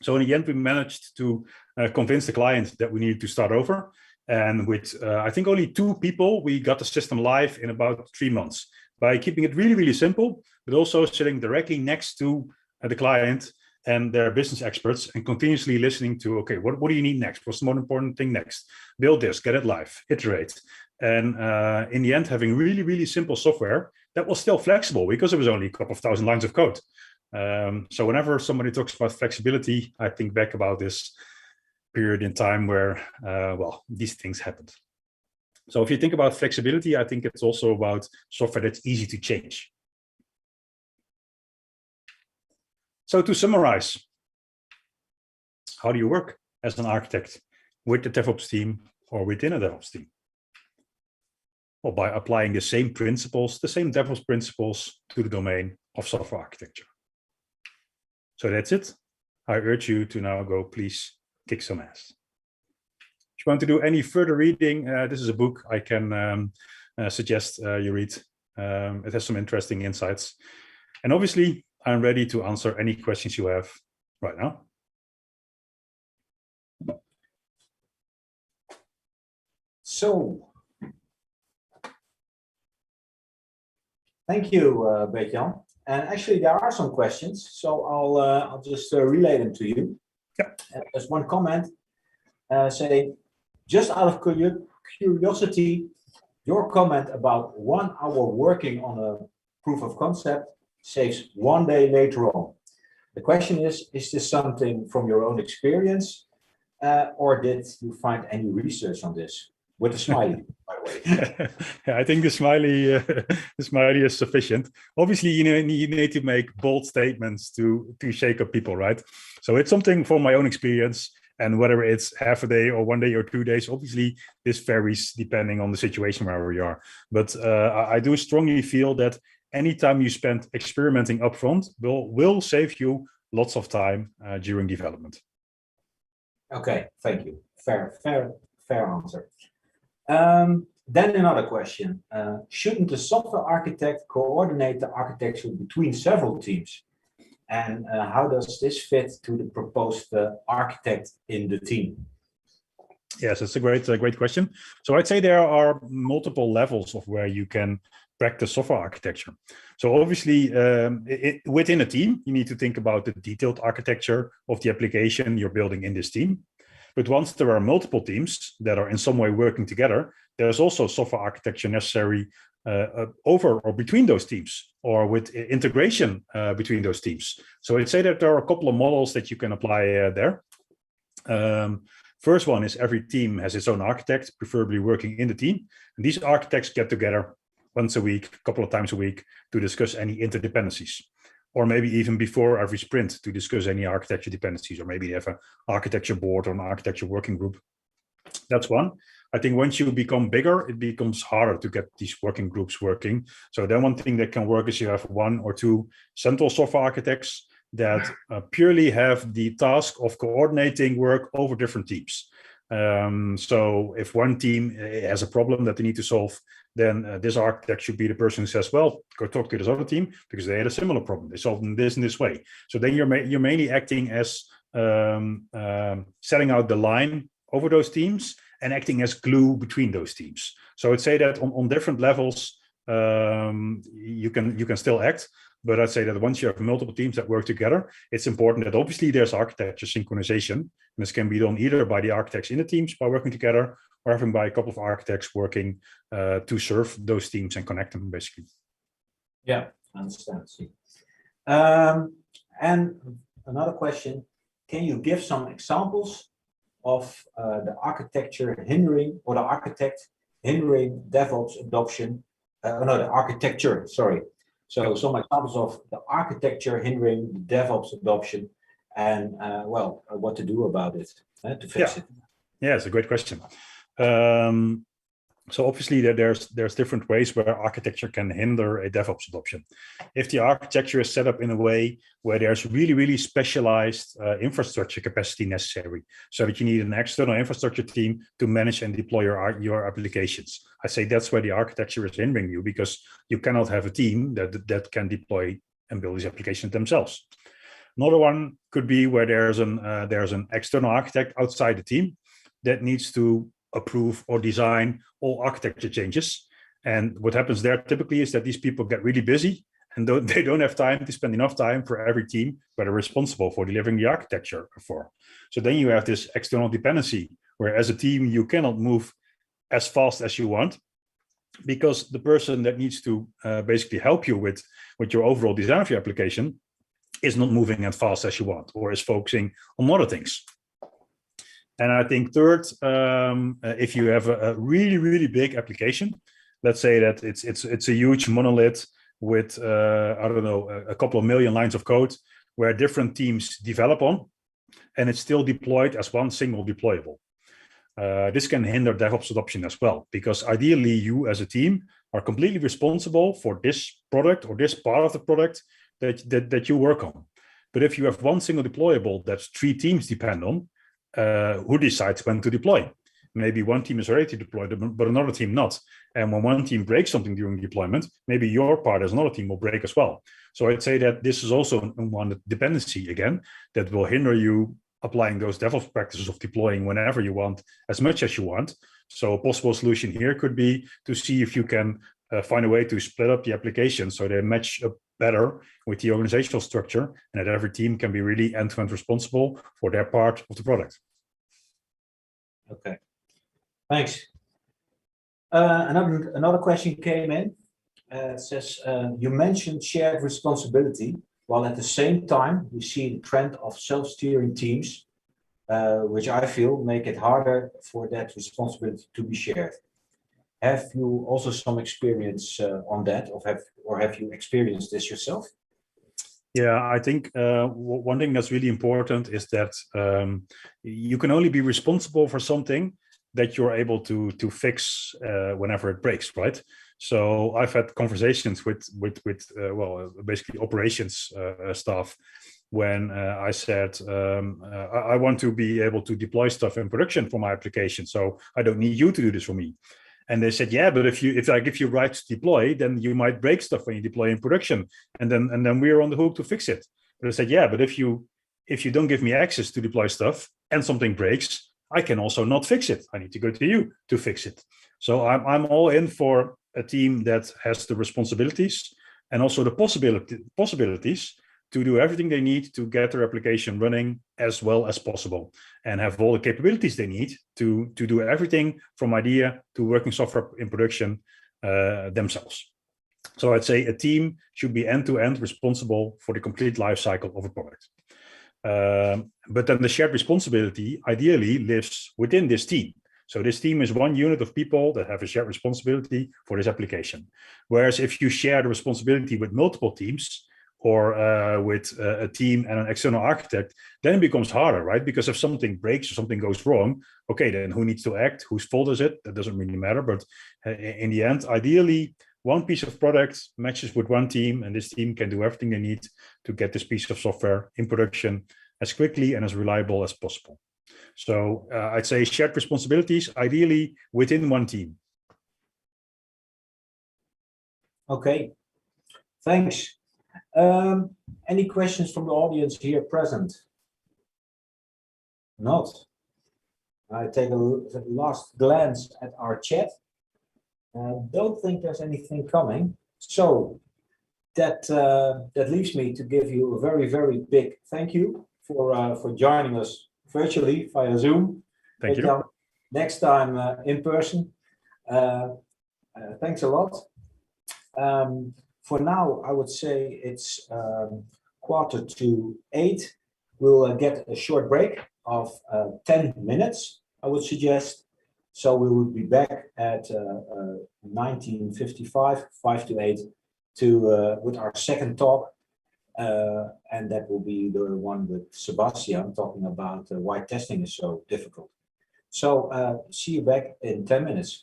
So in the end, we managed to convince the client that we needed to start over. And with, I think, only 2 people, we got the system live in about 3 months by keeping it really simple, but also sitting directly next to the client and their business experts, and continuously listening to, okay, what do you need next? What's the more important thing next? Build this, get it live, iterate. And in the end, having really simple software that was still flexible, because it was only a couple of thousand lines of code. So whenever somebody talks about flexibility, I think back about this period in time where, well, these things happened. So if you think about flexibility, I think it's also about software that's easy to change. So to summarize, how do you work as an architect with the DevOps team or within a DevOps team? Well, by applying the same principles, the same DevOps principles to the domain of software architecture. So that's it. I urge you to now go, please kick some ass. If you want to do any further reading, this is a book I can suggest you read. It has some interesting insights. And obviously, I'm ready to answer any questions you have right now. So, thank you, Bert Jan. And actually, there are some questions, so I'll just relay them to you. Yeah. There's one comment saying, just out of curiosity, your comment about 1 hour working on a proof of concept saves 1 day later on. The question is this something from your own experience, or did you find any research on this? With a smiley, by the way. Yeah, I think the smiley is sufficient. Obviously, you need to make bold statements to shake up people, right? So it's something from my own experience, and whether it's half a day or 1 day or 2 days, obviously this varies depending on the situation where we are. But I do strongly feel that anytime you spend experimenting upfront will save you lots of time during development. Okay, thank you. Fair answer. Then another question. Shouldn't the software architect coordinate the architecture between several teams? And how does this fit to the proposed architect in the team? Yes, it's a great question. So I'd say there are multiple levels of where you can practice software architecture. So obviously, within a team, you need to think about the detailed architecture of the application you're building in this team. But once there are multiple teams that are in some way working together, there's also software architecture necessary over or between those teams, or with integration between those teams. So I'd say that there are a couple of models that you can apply there. First one is every team has its own architect, preferably working in the team. And these architects get together once a week, a couple of times a week, to discuss any interdependencies. Or maybe even before every sprint to discuss any architecture dependencies, or maybe they have an architecture board or an architecture working group. That's one. I think once you become bigger, it becomes harder to get these working groups working. So then one thing that can work is you have 1 or 2 central software architects that purely have the task of coordinating work over different teams. So if one team has a problem that they need to solve, then this architect should be the person who says, well, go talk to this other team because they had a similar problem. They solved this in this way. So then you're mainly acting as setting out the line over those teams and acting as glue between those teams. So I'd say that on different levels, you can still act. But I'd say that once you have multiple teams that work together, it's important that obviously there's architecture synchronization. And this can be done either by the architects in the teams by working together, or having by a couple of architects working to serve those teams and connect them, basically. Yeah, I understand. See. And another question, can you give some examples of the architecture hindering, or the architect hindering DevOps adoption? The architecture, sorry. So some examples of the architecture hindering DevOps adoption, and what to do about it to fix it. Yeah, it's a great question. So obviously there's different ways where architecture can hinder a DevOps adoption. If the architecture is set up in a way where there's really specialized infrastructure capacity necessary, so that you need an external infrastructure team to manage and deploy your applications, I say that's where the architecture is hindering you, because you cannot have a team that can deploy and build these applications themselves. Another one could be where there's an external architect outside the team that needs to approve or design all architecture changes. And what happens there typically is that these people get really busy and they don't have time to spend enough time for every team where they're responsible for delivering the architecture for. So then you have this external dependency, where as a team, you cannot move as fast as you want, because the person that needs to basically help you with your overall design of your application is not moving as fast as you want, or is focusing on other things. And I think third, if you have a really big application, let's say that it's a huge monolith with I don't know, a couple of million lines of code, where different teams develop on, and it's still deployed as one single deployable. This can hinder DevOps adoption as well, because ideally you as a team are completely responsible for this product or this part of the product that you work on. But if you have one single deployable that 3 teams depend on, who decides when to deploy? Maybe one team is ready to deploy, but another team not. And when one team breaks something during deployment, maybe your part as another team will break as well. So I'd say that this is also one dependency, again, that will hinder you applying those DevOps practices of deploying whenever you want, as much as you want. So a possible solution here could be to see if you can find a way to split up the application so they match up better with the organizational structure, and that every team can be really end-to-end responsible for their part of the product. Okay, thanks. Another question came in. It says, you mentioned shared responsibility, while at the same time we see the trend of self-steering teams, which I feel make it harder for that responsibility to be shared. Have you also some experience on that, or have you experienced this yourself? Yeah, I think one thing that's really important is that you can only be responsible for something that you're able to fix whenever it breaks, right? So I've had conversations with well, basically operations staff when I said I want to be able to deploy stuff in production for my application, so I don't need you to do this for me. And they said, yeah, but if I give you rights to deploy, then you might break stuff when you deploy in production, and then we're on the hook to fix it. But I said, yeah, but if you don't give me access to deploy stuff and something breaks, I can also not fix it. I need to go to you to fix it. So I'm all in for a team that has the responsibilities and also the possibilities to do everything they need to get their application running as well as possible, and have all the capabilities they need to do everything from idea to working software in production themselves. So I'd say a team should be end-to-end responsible for the complete life cycle of a product. But then the shared responsibility ideally lives within this team. So this team is one unit of people that have a shared responsibility for this application. Whereas if you share the responsibility with multiple teams, or with a team and an external architect, then it becomes harder, right? Because if something breaks or something goes wrong, okay, then who needs to act? Whose fault is it? That doesn't really matter. But in the end, ideally, one piece of product matches with one team, and this team can do everything they need to get this piece of software in production as quickly and as reliable as possible. So I'd say shared responsibilities, ideally within one team. Okay, thanks. Any questions from the audience here present? Not. I take a last glance at our chat. Don't think there's anything coming. So that leaves me to give you a very, very big thank you for joining us virtually via Zoom. Thank you. Next time in person. Thanks a lot. For now, I would say it's 7:45. We'll get a short break of 10 minutes, I would suggest. So we will be back at 19:55, 5 to 8, with our second talk. And that will be the one with Sebastian talking about why testing is so difficult. So see you back in 10 minutes.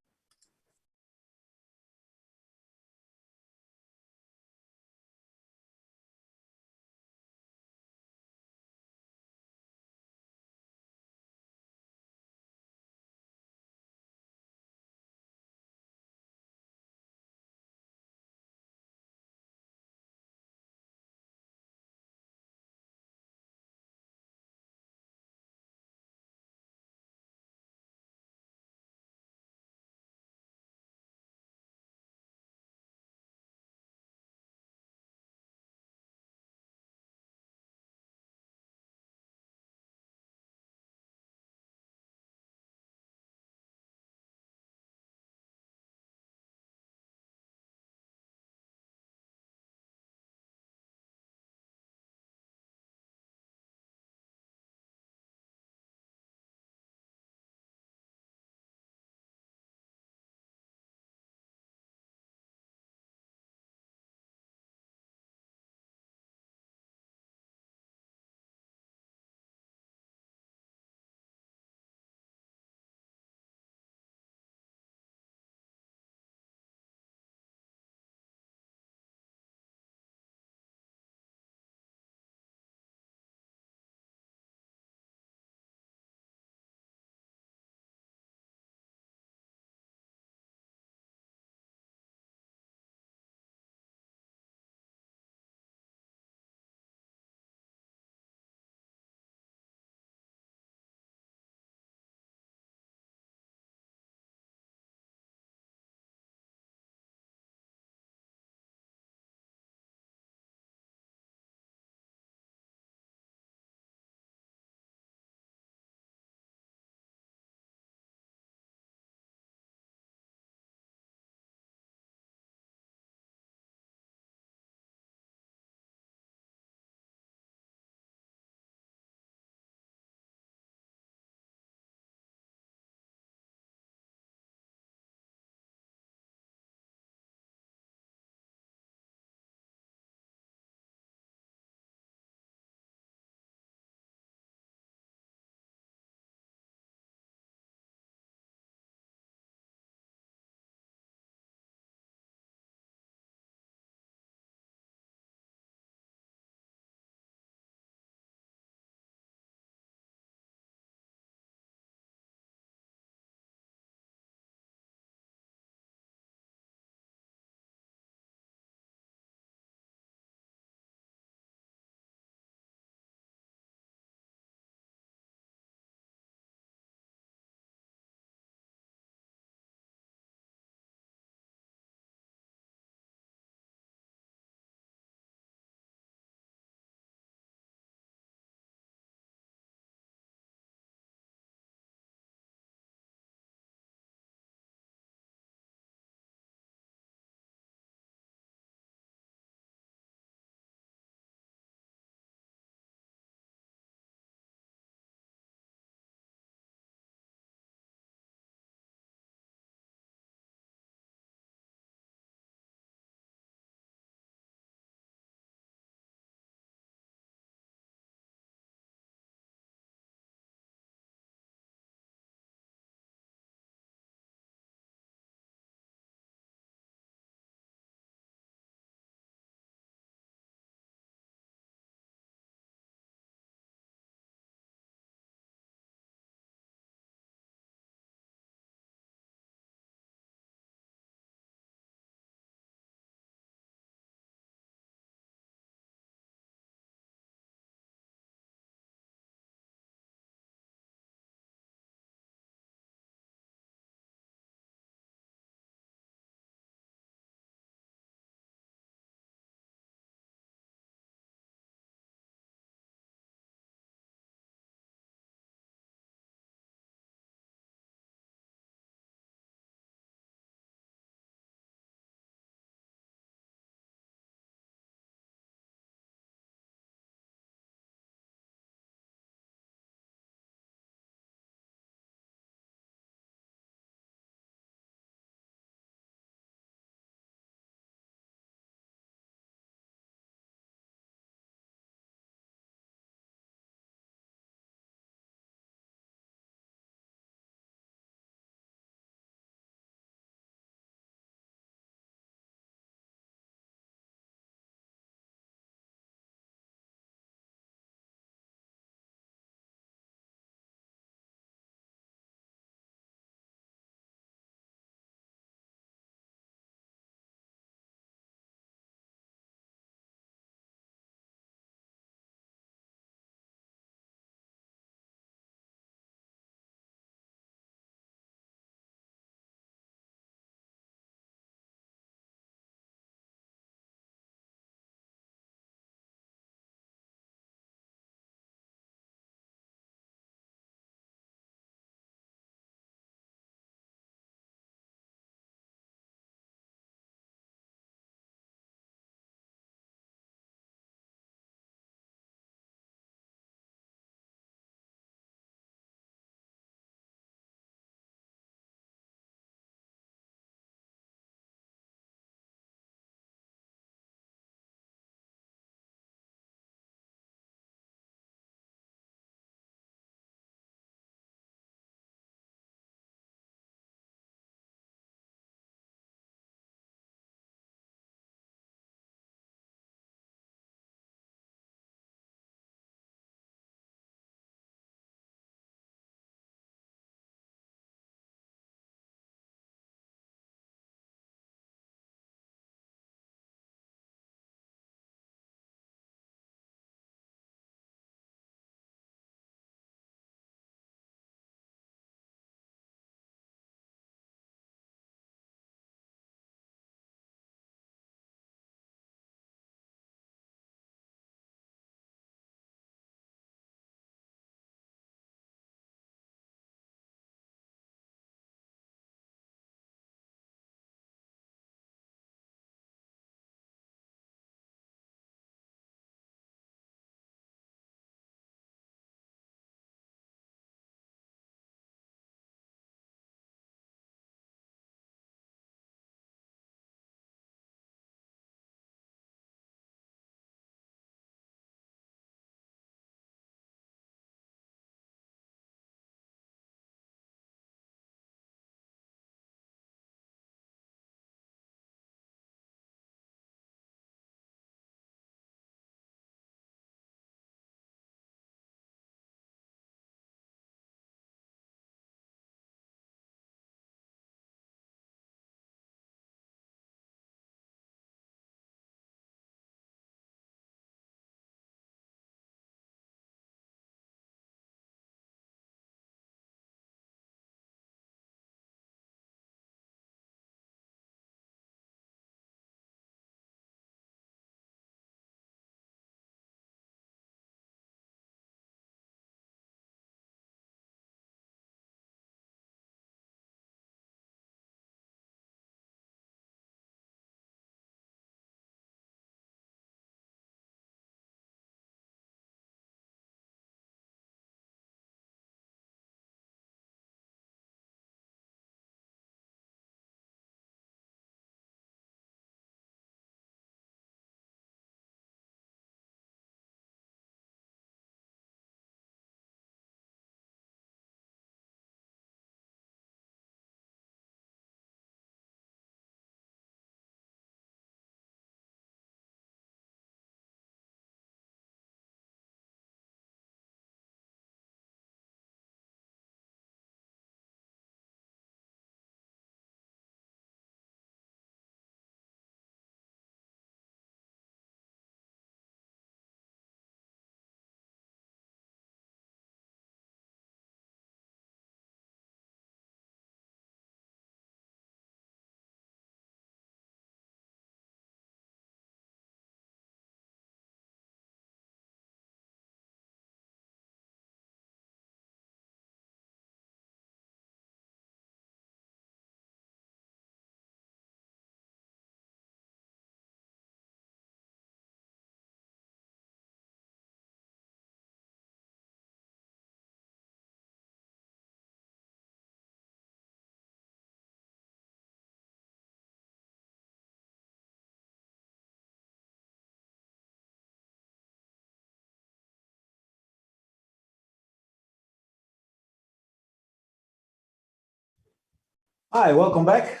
Hi, welcome back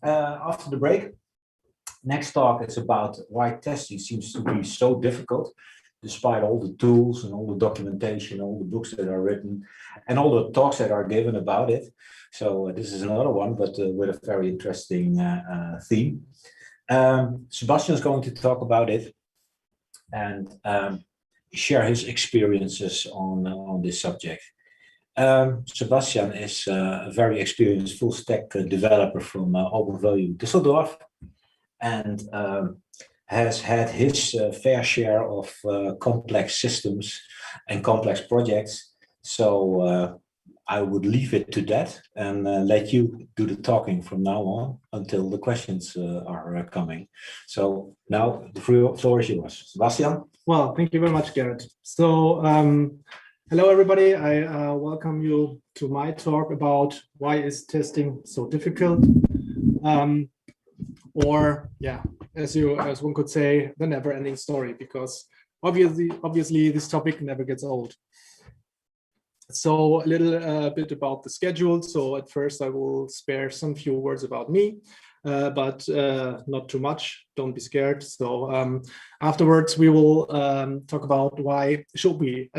after the break. Next talk is about why testing seems to be so difficult, despite all the tools and all the documentation, all the books that are written, and all the talks that are given about it. So this is another one, but with a very interesting theme. Sebastian is going to talk about it and share his experiences on this subject. Sebastian is a very experienced full stack developer from OpenValue Düsseldorf, and has had his fair share of complex systems and complex projects. So I would leave it to that and let you do the talking from now on until the questions are coming. So now the floor is yours. Sebastian? Well, thank you very much, Garrett. So hello, everybody. I welcome you to my talk about why is testing so difficult? Or yeah, as one could say, the never-ending story, because obviously this topic never gets old. So a little bit about the schedule. So at first I will spare some few words about me, but not too much. Don't be scared. So afterwards we will talk about why should we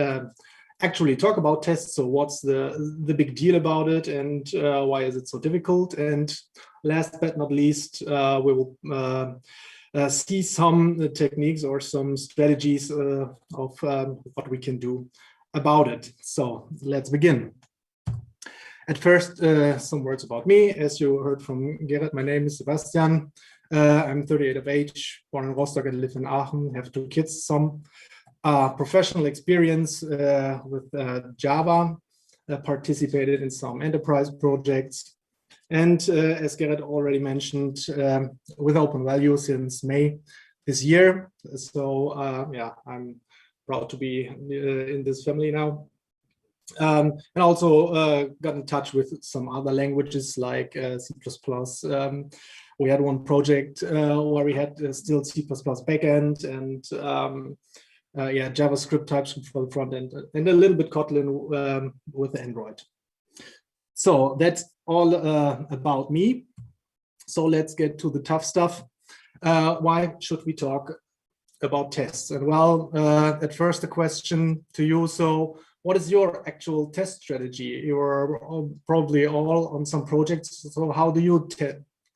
actually talk about tests. So what's the big deal about it, and why is it so difficult? And last but not least, we will see some techniques or some strategies of what we can do about it. So let's begin. At first, some words about me. As you heard from Gerrit, my name is Sebastian. I'm 38 of age, born in Rostock and live in Aachen, have 2 kids, some professional experience with Java, participated in some enterprise projects. And as Gerrit already mentioned, with OpenValue since May this year. So yeah, I'm proud to be in this family now. And also got in touch with some other languages like C++. We had one project where we had still C++ backend and yeah, JavaScript, TypeScript for the front end, and a little bit Kotlin with Android. So that's all about me. So let's get to the tough stuff. Why should we talk about tests? And well, at first a question to you. So what is your actual test strategy? You're probably all on some projects. So how do you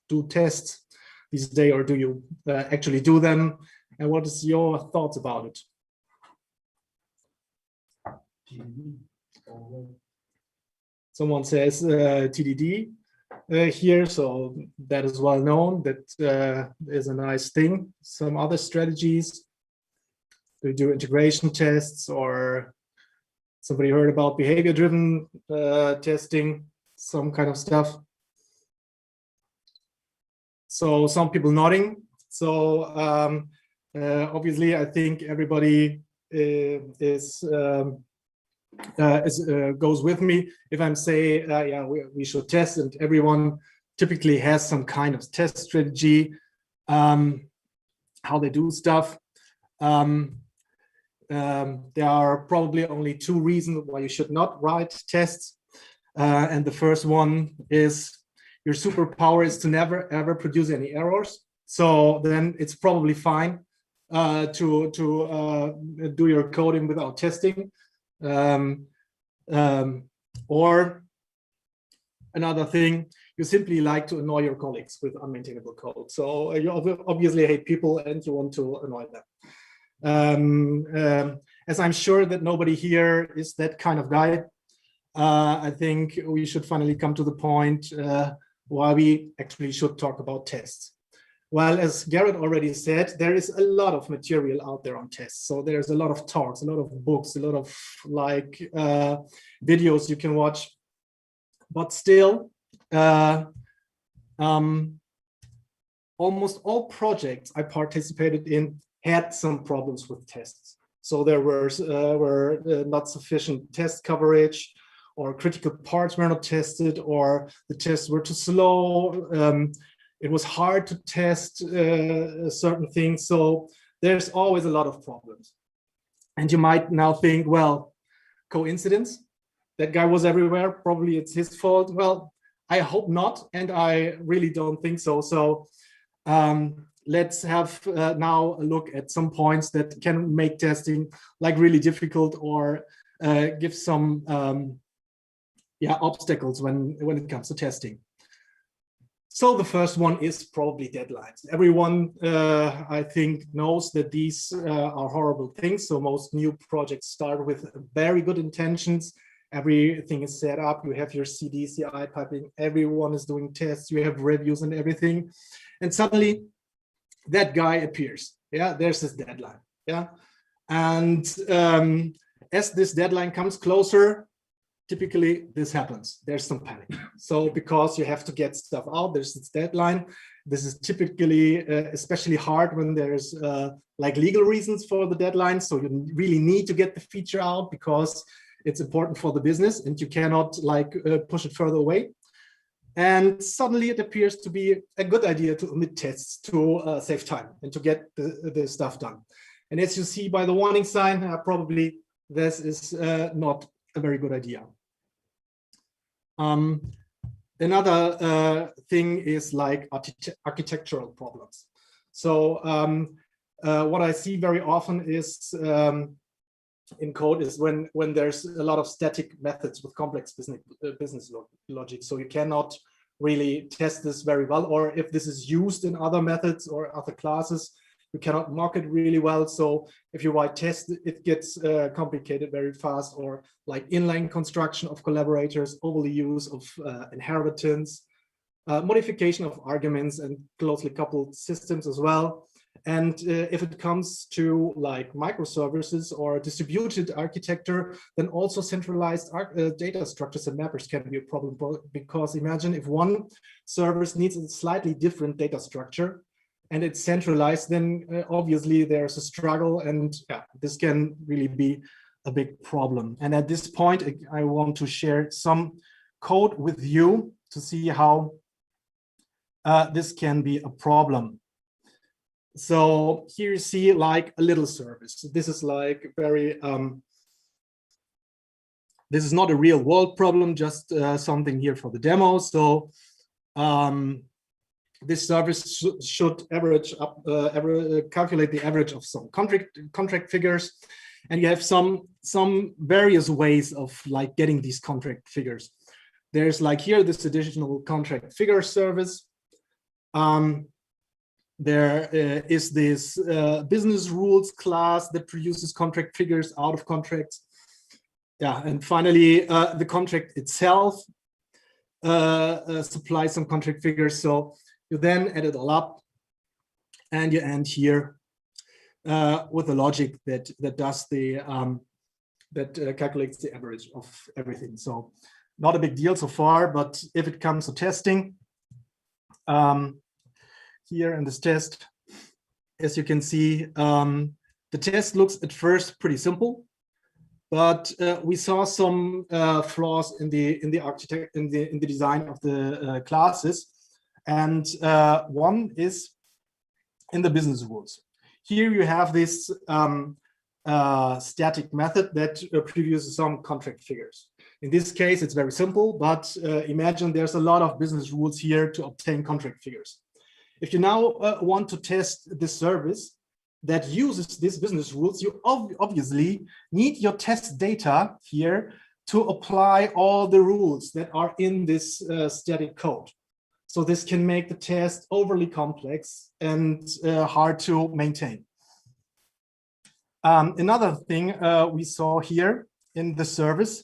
do tests these days, or do you actually do them? And what is your thoughts about it? Someone says TDD here, so that is well known. That is a nice thing. Some other strategies. Do you do integration tests, or somebody heard about behavior-driven testing, some kind of stuff? So some people nodding. So obviously, I think everybody goes with me if I'm say yeah, we should test, and everyone typically has some kind of test strategy, how they do stuff. There are probably only 2 reasons why you should not write tests, and the first one is your superpower is to never ever produce any errors. So then it's probably fine to do your coding without testing. Or another thing, you simply like to annoy your colleagues with unmaintainable code. So you obviously hate people and you want to annoy them. As I'm sure that nobody here is that kind of guy, I think we should finally come to the point why we actually should talk about tests. Well, as Garrett already said, there is a lot of material out there on tests. So there's a lot of talks, a lot of books, a lot of like videos you can watch. But still, almost all projects I participated in had some problems with tests. So there were not sufficient test coverage, or critical parts were not tested, or the tests were too slow. It was hard to test certain things. So there's always a lot of problems. And you might now think, well, coincidence? That guy was everywhere. Probably it's his fault. Well, I hope not, and I really don't think so. So let's have now a look at some points that can make testing like really difficult or give some obstacles when it comes to testing. So the first one is probably deadlines. Everyone, I think, knows that these are horrible things. So most new projects start with very good intentions. Everything is set up. You have your CD, CI piping. Everyone is doing tests. You have reviews and everything. And suddenly that guy appears. Yeah, there's this deadline. Yeah. And as this deadline comes closer, typically this happens. There's some panic. So because you have to get stuff out, there's this deadline. This is typically especially hard when there's like legal reasons for the deadline. So you really need to get the feature out because it's important for the business and you cannot like push it further away. And suddenly it appears to be a good idea to omit tests to save time and to get the stuff done. And as you see by the warning sign, probably this is not a very good idea. Another thing is like architectural problems. So what I see very often is in code is when there's a lot of static methods with complex business logic. So you cannot really test this very well, or if this is used in other methods or other classes, you cannot mock it really well. So if you write tests, it gets complicated very fast, or like inline construction of collaborators, overly use of inheritance, modification of arguments and closely coupled systems as well. And if it comes to like microservices or distributed architecture, then also centralized data structures and mappers can be a problem, because imagine if one service needs a slightly different data structure and it's centralized, then obviously there's a struggle, and yeah, this can really be a big problem. And at this point, I want to share some code with you to see how this can be a problem. So here you see like a little service. This is like very, this is not a real world problem, just something here for the demo. So this service should average up, calculate the average of some contract figures, and you have some various ways of like getting these contract figures. There's like here this additional contract figure service. There is this business rules class that produces contract figures out of contracts. Yeah, and finally the contract itself supplies some contract figures. So you then add it all up, and you end here with a logic that does the calculates the average of everything. So not a big deal so far, but if it comes to testing, here in this test, as you can see, the test looks at first pretty simple, but we saw some flaws in the architect in the design of the classes. And one is in the business rules. Here you have this static method that produces some contract figures. In this case, it's very simple, but imagine there's a lot of business rules here to obtain contract figures. If you now want to test this service that uses these business rules, you obviously need your test data here to apply all the rules that are in this static code. So this can make the test overly complex and hard to maintain. Another thing we saw here in the service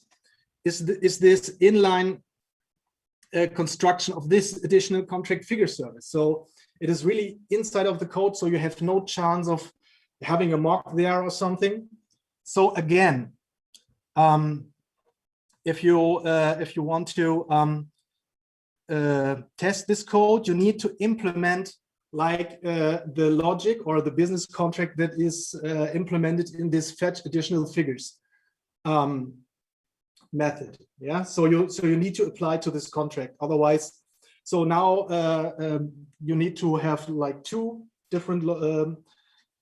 is this inline construction of this additional contract figure service. So it is really inside of the code, so you have no chance of having a mock there or something. So again, if you want to test this code, you need to implement like the logic or the business contract that is implemented in this fetch additional figures method. Yeah, so you need to apply to this contract. Otherwise, so now you need to have like two different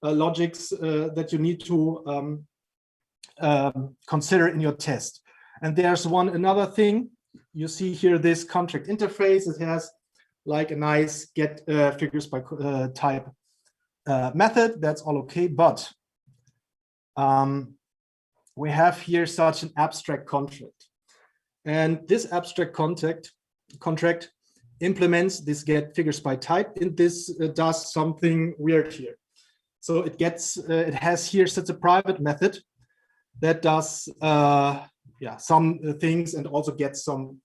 logics that you need to consider in your test. And there's another thing you see here this contract interface. It has like a nice get figures by type method. That's all okay, but we have here such an abstract contract, and this abstract contract implements this get figures by type, and this does something weird here. So it gets it has here such a private method that does some things and also gets some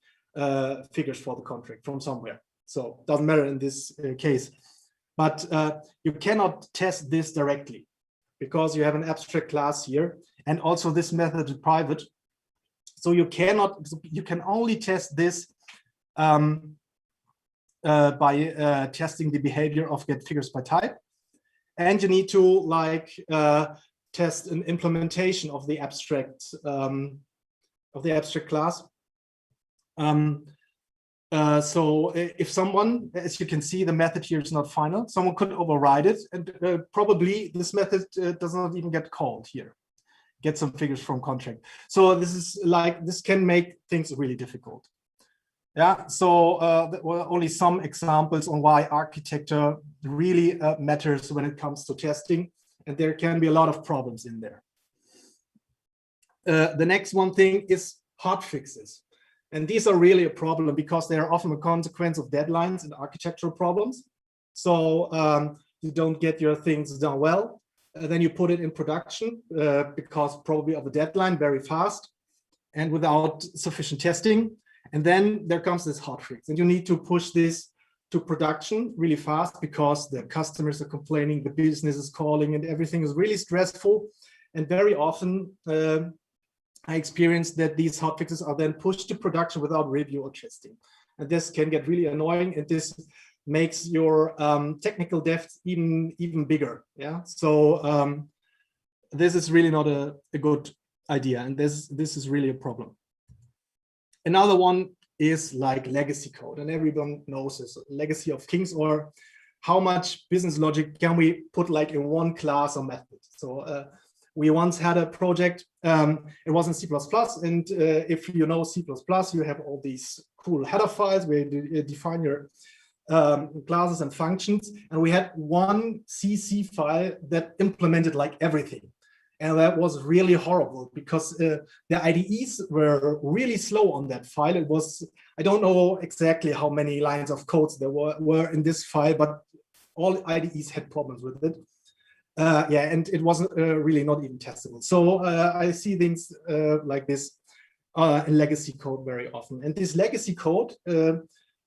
figures for the contract from somewhere. So it doesn't matter in this case, but you cannot test this directly because you have an abstract class here, and also this method is private. So you can only test this by testing the behavior of get figures by type, and you need to like test an implementation of the abstract class. So if someone, as you can see, the method here is not final, someone could override it, and probably this method does not even get called here, get some figures from contract. So this is like, this can make things really difficult. Yeah, so there were only some examples on why architecture really matters when it comes to testing, and there can be a lot of problems in there. The next one thing is hot fixes. And these are really a problem because they are often a consequence of deadlines and architectural problems. So you don't get your things done well. Then you put it in production because probably of a deadline very fast and without sufficient testing. And then there comes this hotfix, and you need to push this to production really fast because the customers are complaining, the business is calling, and everything is really stressful. And very often I experienced that these hotfixes are then pushed to production without review or testing. And this can get really annoying, and this makes your technical debt even bigger. Yeah, so this is really not a good idea, and this is really a problem. Another one is like legacy code, and everyone knows this, legacy of kings, or how much business logic can we put like in one class or method. So we once had a project, it was in C++, and if you know C++, you have all these cool header files where you define your classes and functions, and we had one CC file that implemented like everything. And that was really horrible because the IDEs were really slow on that file. It was, I don't know exactly how many lines of codes there were in this file, but all IDEs had problems with it. Yeah, and it wasn't really not even testable. So I see things like this in legacy code very often. And this legacy code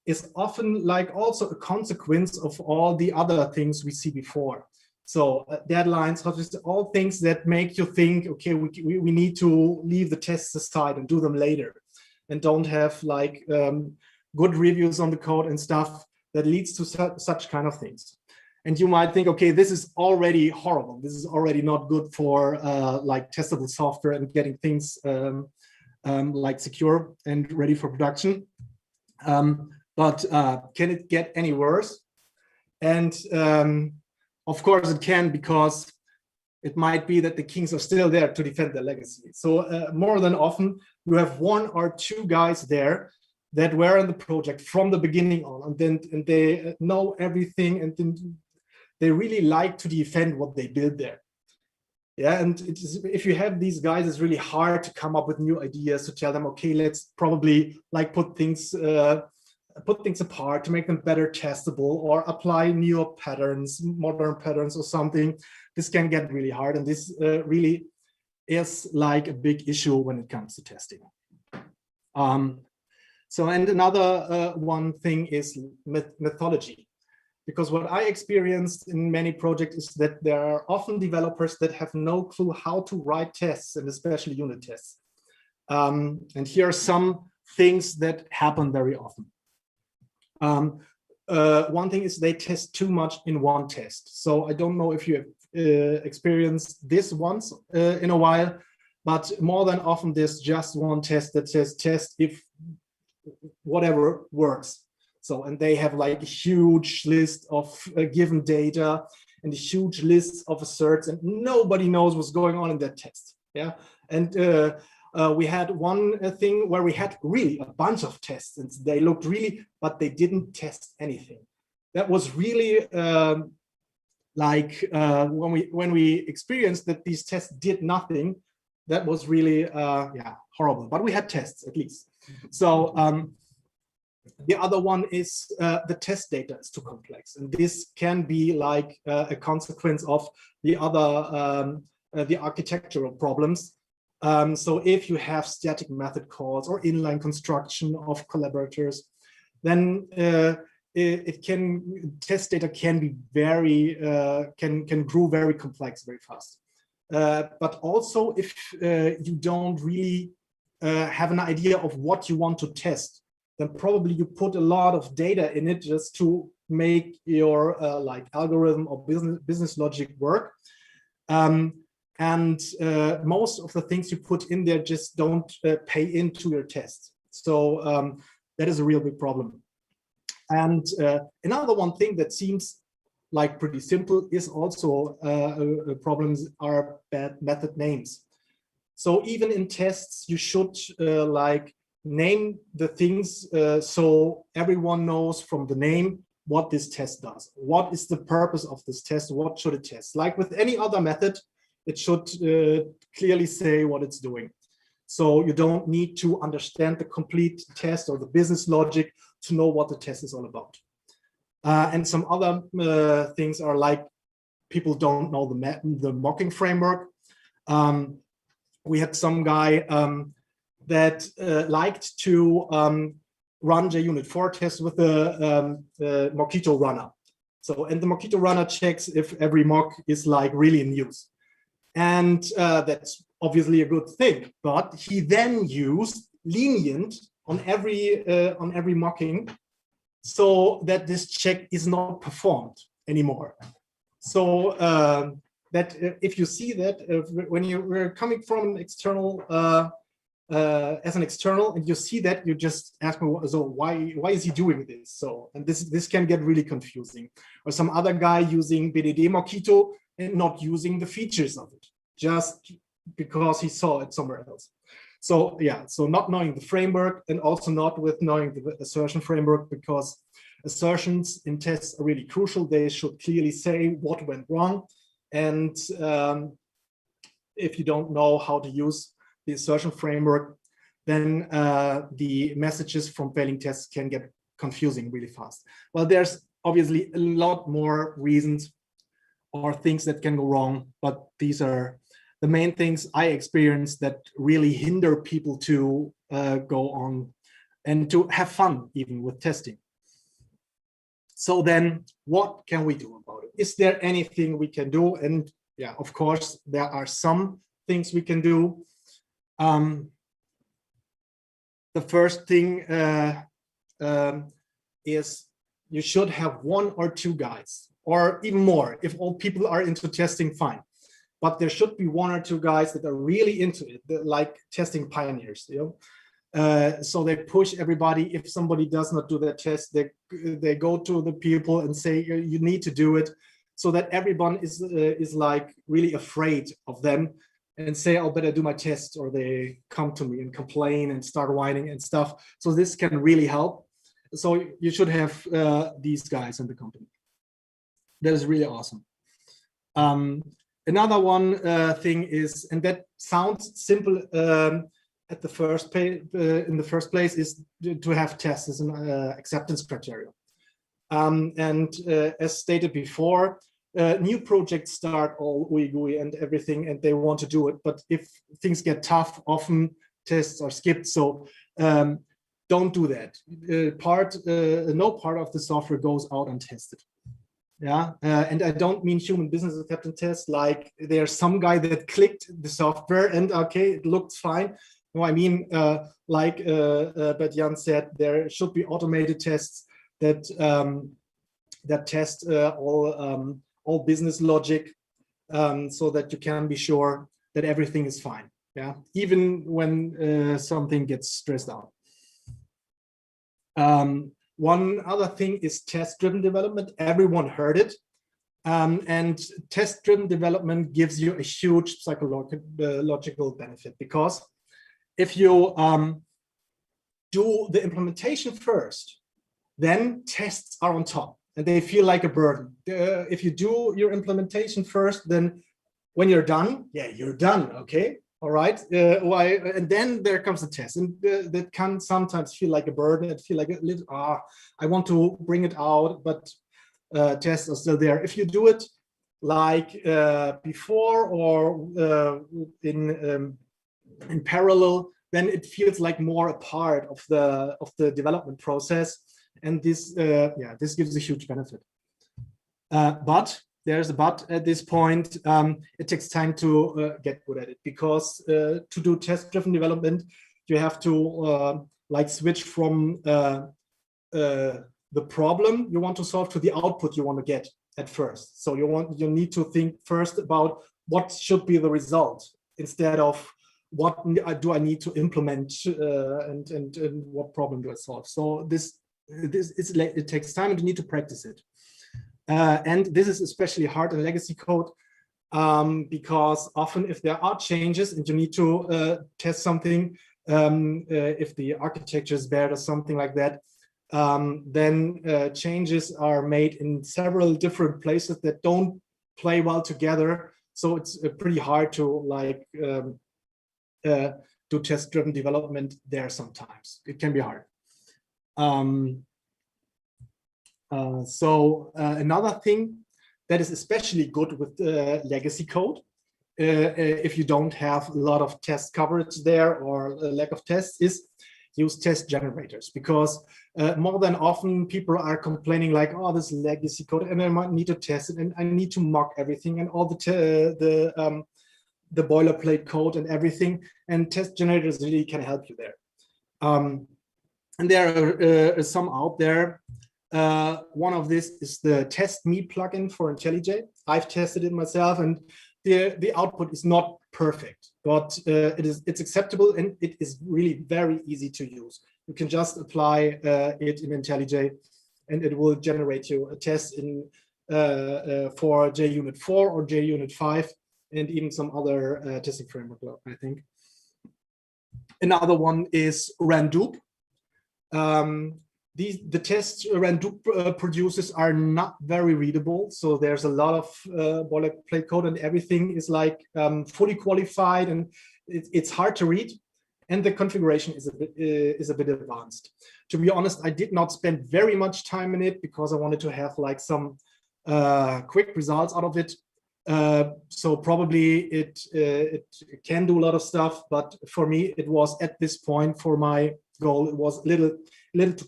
is often like also a consequence of all the other things we see before. So deadlines, all things that make you think, okay, we need to leave the tests aside and do them later, and don't have like good reviews on the code and stuff that leads to such kind of things. And you might think, okay, this is already horrible. This is already not good for like testable software and getting things like secure and ready for production. But can it get any worse? And of course it can, because it might be that the kings are still there to defend their legacy. So more than often, you have one or two guys there that were in the project from the beginning on, and they know everything, and then they really like to defend what they build there. Yeah, and if you have these guys, it's really hard to come up with new ideas, to tell them, okay, let's probably like put things apart to make them better testable, or apply newer patterns, modern patterns or something. This can get really hard, and this really is like a big issue when it comes to testing. So, and another one thing is methodology, because what I experienced in many projects is that there are often developers that have no clue how to write tests, and especially unit tests. And here are some things that happen very often. One thing is they test too much in one test. So I don't know if you have experienced this once in a while, but more than often there's just one test that says test if whatever works. So, and they have like a huge list of given data and a huge list of asserts, and nobody knows what's going on in that test. Yeah, and We had one thing where we had really a bunch of tests, and they looked really, but they didn't test anything. That was really when we experienced that these tests did nothing. That was really yeah, horrible. But we had tests at least. So the other one is the test data is too complex, and this can be like a consequence of the other the architectural problems. So if you have static method calls or inline construction of collaborators, then test data can be very can grow very complex very fast. But also if you don't really have an idea of what you want to test, then probably you put a lot of data in it just to make your like algorithm or business logic work. And most of the things you put in there just don't pay into your test. So that is a real big problem. And another one thing that seems like pretty simple is also problems are bad method names. So even in tests, you should like name the things so everyone knows from the name what this test does. What is the purpose of this test? What should it test? Like with any other method, it should clearly say what it's doing. So you don't need to understand the complete test or the business logic to know what the test is all about. And some other things are like people don't know the mocking framework. We had some guy that liked to run JUnit 4 tests with the Mockito runner. So, and the Mockito runner checks if every mock is like really in use. And that's obviously a good thing, but he then used lenient on every mocking so that this check is not performed anymore. So that if you see that when you're coming from an external as an external and you see that, you just ask me, so why is he doing this? So, and this can get really confusing. Or some other guy using BDD Mockito and not using the features of it, just because he saw it somewhere else. So yeah, so not knowing the framework and also not with knowing the assertion framework, because assertions in tests are really crucial. They should clearly say what went wrong. And if you don't know how to use the assertion framework, then the messages from failing tests can get confusing really fast. Well, there's obviously a lot more reasons or things that can go wrong, but these are the main things I experienced that really hinder people to go on and to have fun even with testing. So then what can we do about it? Is there anything we can do? And yeah, of course, there are some things we can do. The first thing is you should have 1 or 2 guys, or even more if all people are into testing, fine. But there should be 1 or 2 guys that are really into it, like testing pioneers, you know. So they push everybody. If somebody does not do their test, they go to the people and say you need to do it, so that everyone is like really afraid of them and say, "Oh, better do my test," or they come to me and complain and start whining and stuff. So this can really help. So you should have these guys in the company. That is really awesome. Another one thing is, and that sounds simple at the first in the first place, is to have tests as an acceptance criteria. And as stated before, new projects start all ooey and everything, and they want to do it. But if things get tough, often tests are skipped. So don't do that. No part of the software goes out untested. Yeah, and I don't mean human business acceptance tests, like there's some guy that clicked the software and okay, it looked fine. No, I mean, like Bert Jan said, there should be automated tests that that test all business logic, so that you can be sure that everything is fine. Yeah, even when something gets stressed out. One other thing is test-driven development. Everyone heard it. And test-driven development gives you a huge psychological benefit, because if you do the implementation first, then tests are on top and they feel like a burden. If you do your implementation first, then when you're done, yeah, you're done, okay? All right, and then there comes the test, and that can sometimes feel like a burden. It feel like a little, I want to bring it out, but tests are still there. If you do it like before or in parallel, then it feels like more a part of the development process, and this this gives a huge benefit. But there's a but at this point. It takes time to get good at it, because to do test-driven development, you have to like switch from the problem you want to solve to the output you want to get at first. So you need to think first about what should be the result, instead of what do I need to implement and what problem do I solve. So it takes time, and you need to practice it. And this is especially hard in legacy code, because often if there are changes and you need to test something, if the architecture is bad or something like that, then changes are made in several different places that don't play well together. So it's pretty hard to like do test-driven development there sometimes. It can be hard. Another thing that is especially good with legacy code, if you don't have a lot of test coverage there or a lack of tests, is use test generators, because more than often people are complaining like, oh, this legacy code, and I might need to test it, and I need to mock everything and all the boilerplate code and everything, and test generators really can help you there. And there are some out there. One of this is the test me plugin for IntelliJ. I've tested it myself, and the output is not perfect, but it's acceptable, and it is really very easy to use. You can just apply it in IntelliJ, and it will generate you a test in for JUnit 4 or JUnit 5, and even some other testing framework, I think. Another one is Randoop. The tests Randoop produces are not very readable, so there's a lot of boilerplate code, and everything is like fully qualified, and it's hard to read, and the configuration is a bit advanced. To be honest, I did not spend very much time in it, because I wanted to have like some quick results out of it. So probably it can do a lot of stuff, but for me, it was at this point, for my goal, it was a little too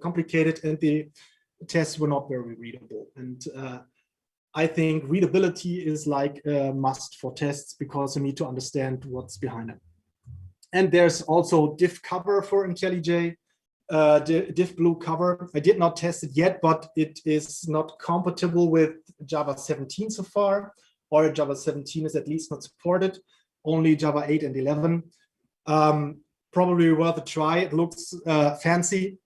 complicated, and the tests were not very readable. And I think readability is like a must for tests, because you need to understand what's behind it. And there's also diff cover for IntelliJ, diff blue cover. I did not test it yet, but it is not compatible with Java 17 so far, or Java 17 is at least not supported, only Java 8 and 11. Probably worth a try. It looks fancy,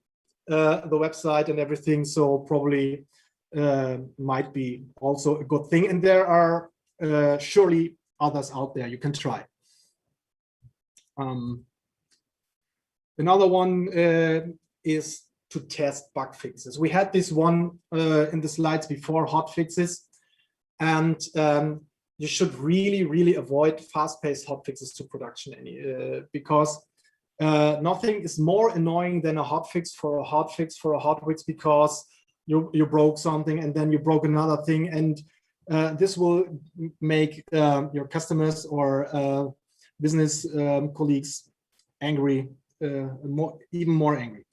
the website and everything, so probably might be also a good thing. And there are surely others out there you can try. Another one is to test bug fixes. We had this one in the slides before, hot fixes, and you should really avoid fast-paced hot fixes to production, because nothing is more annoying than a hot fix for a hot fix for a hot fix, because you broke something and then you broke another thing, and this will make your customers or business colleagues angry, even more angry.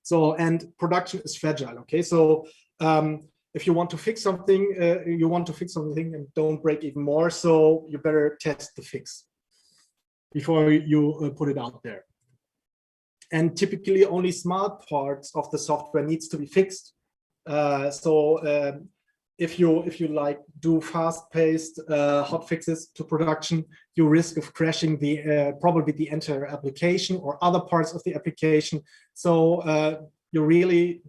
So, and production is fragile. Okay, so if you want to fix something, and don't break even more, so you better test the fix before you put it out there. And typically only smart parts of the software needs to be fixed. If you like do fast-paced hot fixes to production, you risk of crashing probably the entire application or other parts of the application. So you really,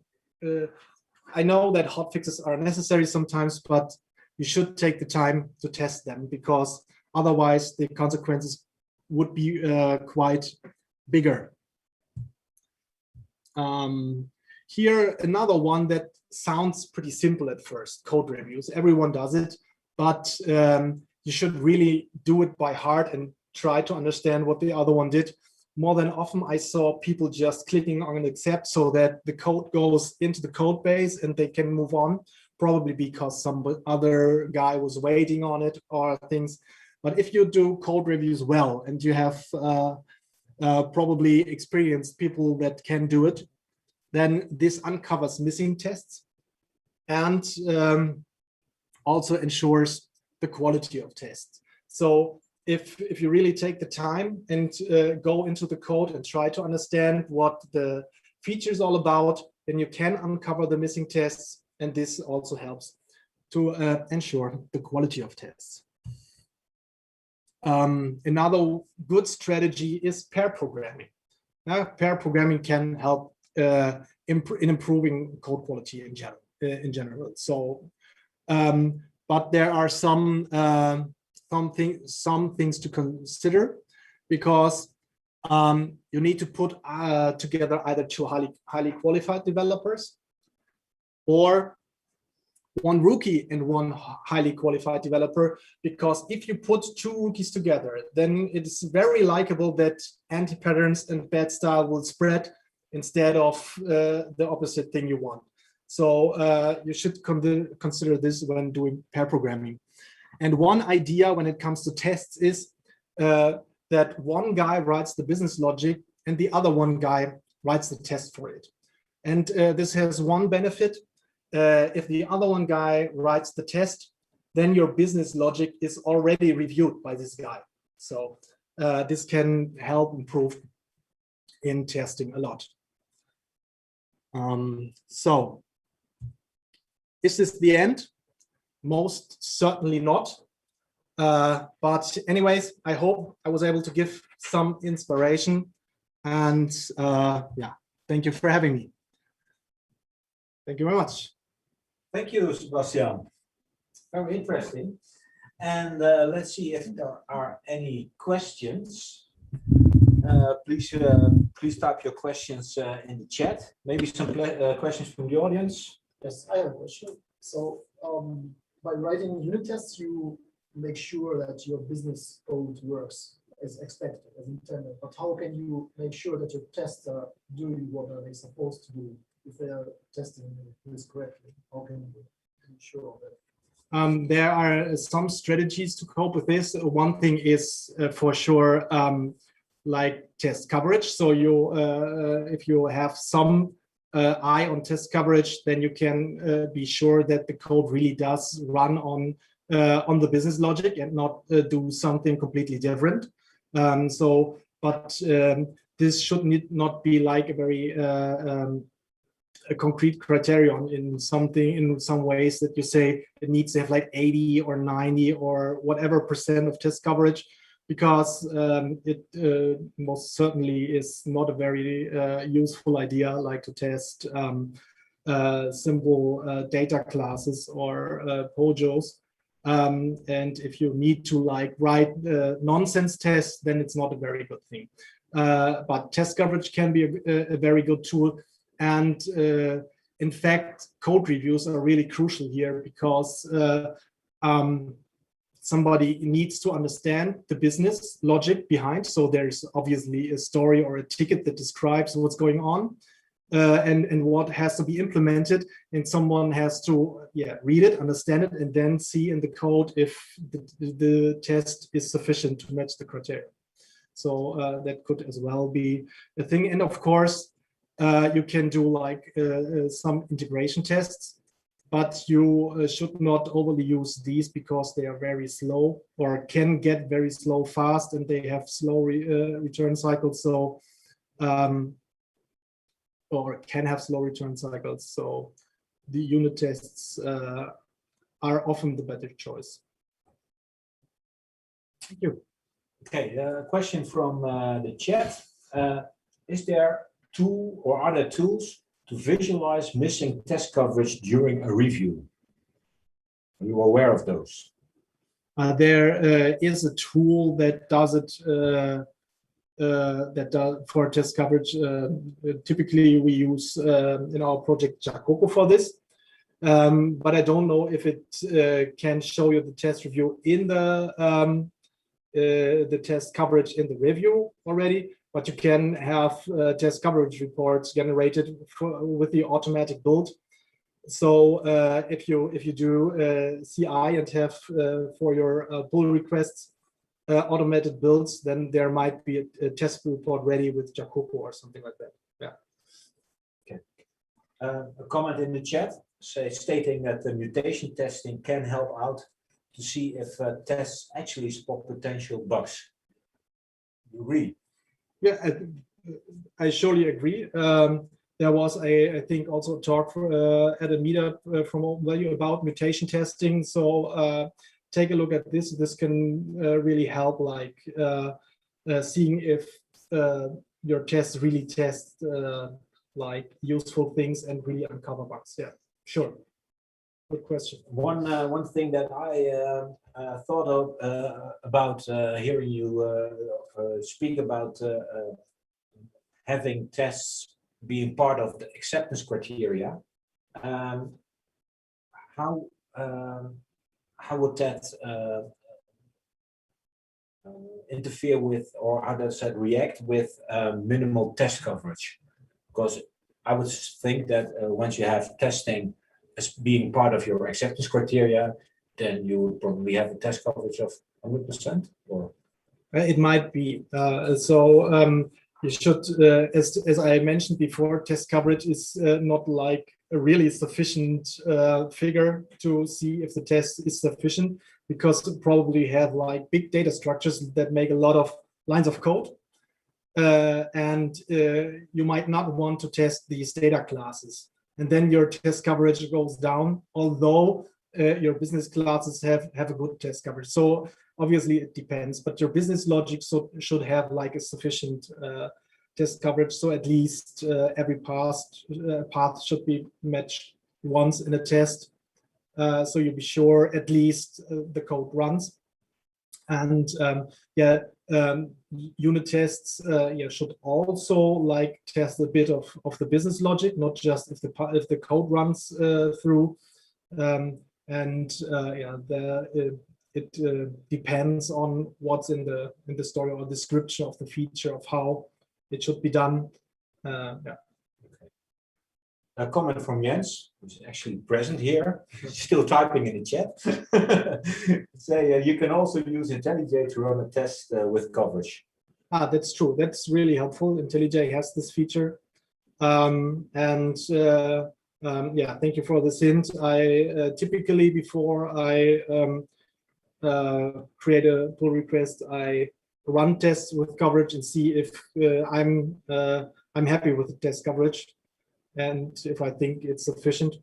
I know that hot fixes are necessary sometimes, but you should take the time to test them, because otherwise the consequences would be quite bigger. Here, another one that sounds pretty simple at first, code reviews. Everyone does it, but you should really do it by heart and try to understand what the other one did. More than often, I saw people just clicking on accept so that the code goes into the code base and they can move on, probably because some other guy was waiting on it or things. But if you do code reviews well and you have probably experienced people that can do it, then this uncovers missing tests and also ensures the quality of tests. So if you really take the time and go into the code and try to understand what the feature is all about, then you can uncover the missing tests, and this also helps to ensure the quality of tests. Another good strategy is pair programming. Pair programming can help in improving code quality in general. So, but there are some things to consider, because you need to put together either two highly qualified developers or one rookie and one highly qualified developer, because if you put two rookies together, then it's very likable that anti-patterns and bad style will spread instead of the opposite thing you want. So you should consider this when doing pair programming. And one idea when it comes to tests is that one guy writes the business logic and the other one guy writes the test for it. And this has one benefit. If the other one guy writes the test, then your business logic is already reviewed by this guy. So this can help improve in testing a lot. So is this the end? Most certainly not. But anyways, I hope I was able to give some inspiration, and yeah, thank you for having me. Thank you very much. Thank you, Sebastian. Very interesting. And let's see if there are any questions. Please type your questions in the chat. Maybe some questions from the audience. Yes, I have a question. So by writing unit tests, you make sure that your business code works as expected, as intended. But how can you make sure that your tests are doing what are they supposed to do if they are testing this correctly? How can you ensure that? There are some strategies to cope with this. One thing is for sure like test coverage. So you, if you have some eye on test coverage, then you can be sure that the code really does run on the business logic and not do something completely different. But this should not be like a very a concrete criterion in some ways that you say it needs to have like 80 or 90 or whatever % of test coverage, because it most certainly is not a very useful idea, like to test simple data classes or POJOs. And if you need to like write nonsense tests, then it's not a very good thing. But test coverage can be a very good tool. And in fact, code reviews are really crucial here, because somebody needs to understand the business logic behind. So there's obviously a story or a ticket that describes what's going on and what has to be implemented. And someone has to read it, understand it, and then see in the code if the test is sufficient to match the criteria. So that could as well be a thing. And of course, you can do like some integration tests, but you should not overly use these, because they are very slow or can get very slow fast, and they have slow return cycles. So or can have slow return cycles. So the unit tests are often the better choice. Thank you. Okay, a question from the chat. Is there tool or are there tools to visualize missing test coverage during a review? Are you aware of those? There is a tool that does it for test coverage. Typically, we use in our project Jacopo for this. But I don't know if it can show you the test review in the test coverage in the review already. But you can have test coverage reports generated with the automatic build. So if you do CI and have for your pull requests automated builds, then there might be a test report ready with Jacopo or something like that. Yeah. Okay. A comment in the chat stating that the mutation testing can help out to see if tests actually spot potential bugs. You agree? Yeah, I surely agree. There was I think also a talk at a meetup from OpenValue about mutation testing. So take a look at this. This can really help, like seeing if your tests really test like useful things and really uncover bugs. Yeah, sure. Good question. One thing that I thought of about hearing you speak about having tests being part of the acceptance criteria. How would that interfere with, or how does that react with minimal test coverage? Because I would think that once you have testing as being part of your acceptance criteria, then you would probably have a test coverage of 100%. Or it might be. You should, as I mentioned before, test coverage is not like a really sufficient figure to see if the test is sufficient, because you probably have like big data structures that make a lot of lines of code. And you might not want to test these data classes. And then your test coverage goes down, although your business classes have a good test coverage. So obviously it depends, but your business logic should have like a sufficient test coverage. So at least every path should be matched once in a test. So you'll be sure at least the code runs. And unit tests should also like test a bit of the business logic, not just if the code runs through. It depends on what's in the story or description of the feature of how it should be done. Okay. A comment from Jens, who's actually present here, still typing in the chat. Say you can also use IntelliJ to run a test with coverage. That's true. That's really helpful. IntelliJ has this feature. Thank you for this hint. I typically, before I create a pull request, I run tests with coverage and see if I'm happy with the test coverage, and if I think it's sufficient.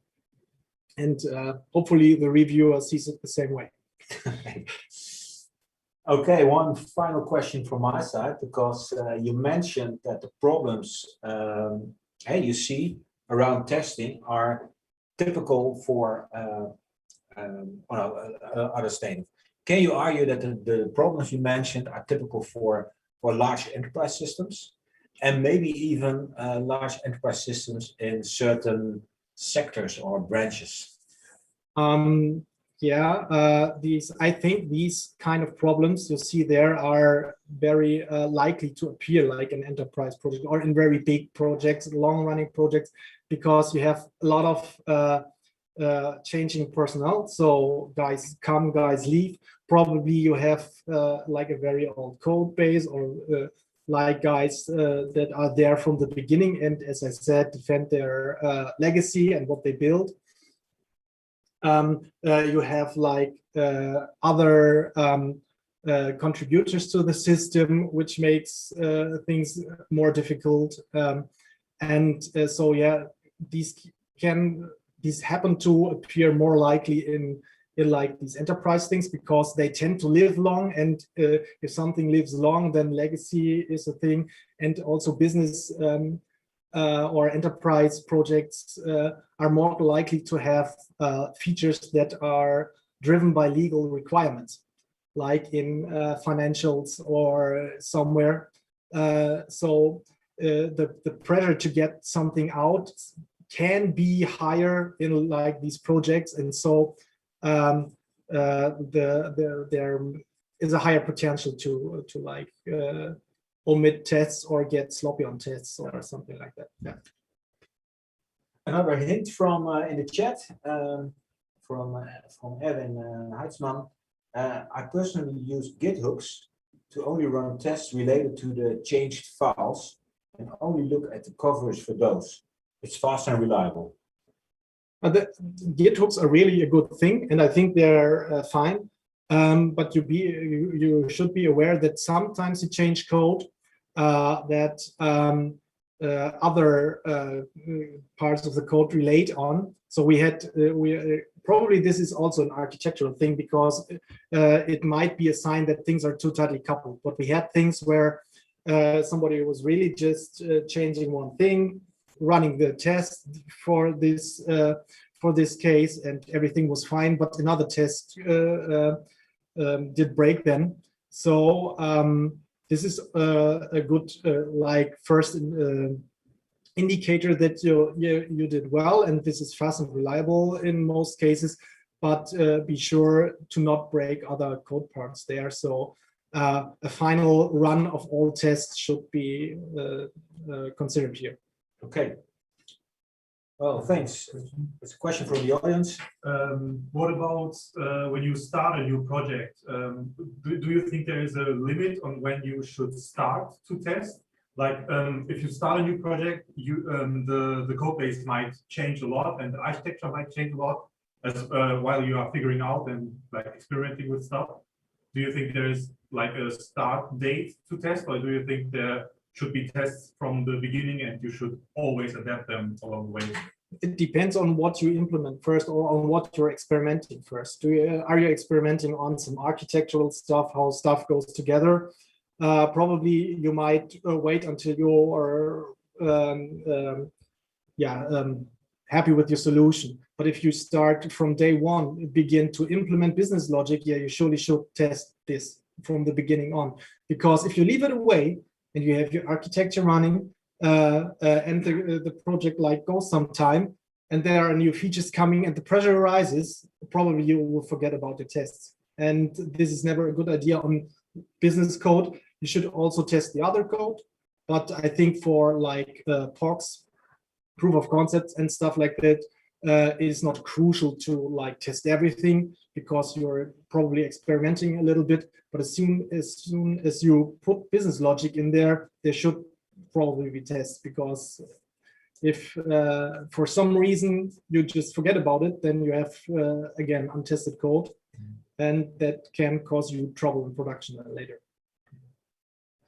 And hopefully the reviewer sees it the same way. Okay, one final question from my side, because you mentioned that the problems you see around testing are typical for other statements. Can you argue that the problems you mentioned are typical for large enterprise systems, and maybe even large enterprise systems in certain sectors or branches? I think these kind of problems you see there are very likely to appear like an enterprise project or in very big projects, long-running projects, because you have a lot of changing personnel. So guys come, guys leave. Probably you have like a very old code base, or like guys that are there from the beginning, and as I said, defend their legacy and what they build. You have like other contributors to the system, which makes things more difficult. These happen to appear more likely in like these enterprise things, because they tend to live long, and if something lives long, then legacy is a thing. And also business or enterprise projects are more likely to have features that are driven by legal requirements. like in financials or somewhere. So the pressure to get something out can be higher in like these projects, and so there is a higher potential to like omit tests or get sloppy on tests or something like that. Yeah. Another hint from in the chat from Erwin Heitzman. I personally use Git hooks to only run tests related to the changed files and only look at the covers for those. It's fast and reliable. The Git hooks are really a good thing, and I think they're fine. But you should be aware that sometimes you change code that other parts of the code relate on. So we probably this is also an architectural thing, because it might be a sign that things are too tightly coupled. But we had things where somebody was really just changing one thing, running the test for this case, and everything was fine, but another test did break then. So this is a good like first indicator that you did well, and this is fast and reliable in most cases, but be sure to not break other code parts there. So a final run of all tests should be considered here. Okay. Well, thanks. It's a question from the audience. What about when you start a new project? Do you think there is a limit on when you should start to test? Like if you start a new project, the code base might change a lot, and the architecture might change a lot as while you are figuring out and like experimenting with stuff. Do you think there is like a start date to test, or do you think there should be tests from the beginning and you should always adapt them along the way? It depends on what you implement first, or on what you're experimenting first. Are you experimenting on some architectural stuff, how stuff goes together? Probably you might wait until you are happy with your solution. But if you start from day one, begin to implement business logic, yeah, you surely should test this from the beginning on. Because if you leave it away and you have your architecture running, and the project like goes some time, and there are new features coming and the pressure arises, probably you will forget about the tests. And this is never a good idea on business code. You should also test the other code. But I think for like POCs, proof of concepts and stuff like that, it is not crucial to like test everything, because you're probably experimenting a little bit. But as soon as you put business logic in there, there should probably be tests, because if for some reason you just forget about it, then you have again untested code, and that can cause you trouble in production later.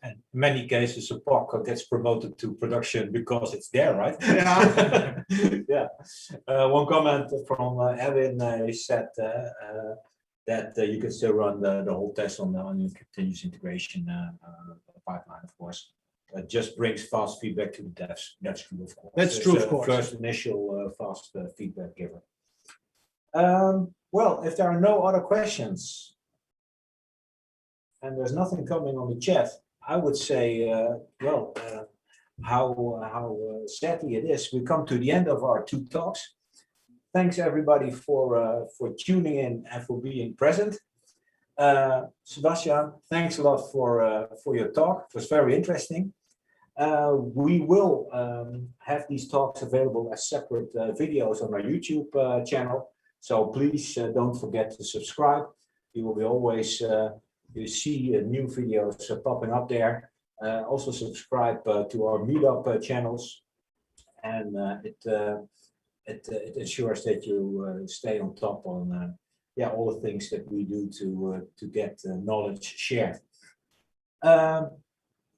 And in many cases, a POC gets promoted to production because it's there, right? Yeah. Yeah. One comment from Erwin, he said that you can still run the whole test on your continuous integration pipeline, of course. It just brings fast feedback to the devs. That's true, of course. That's true, of course. First initial fast feedback giver. Well, if there are no other questions, and there's nothing coming on the chat, I would say, how sadly it is, we come to the end of our two talks. Thanks everybody for tuning in and for being present. Sebastian, thanks a lot for your talk. It was very interesting. We will have these talks available as separate videos on our YouTube channel. So please don't forget to subscribe. You will be always you see new videos popping up there. Also subscribe to our meetup channels, and it ensures that you stay on top on all the things that we do to get knowledge shared.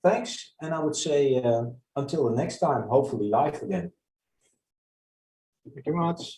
Thanks, and I would say until the next time, hopefully live again. Thank you very much.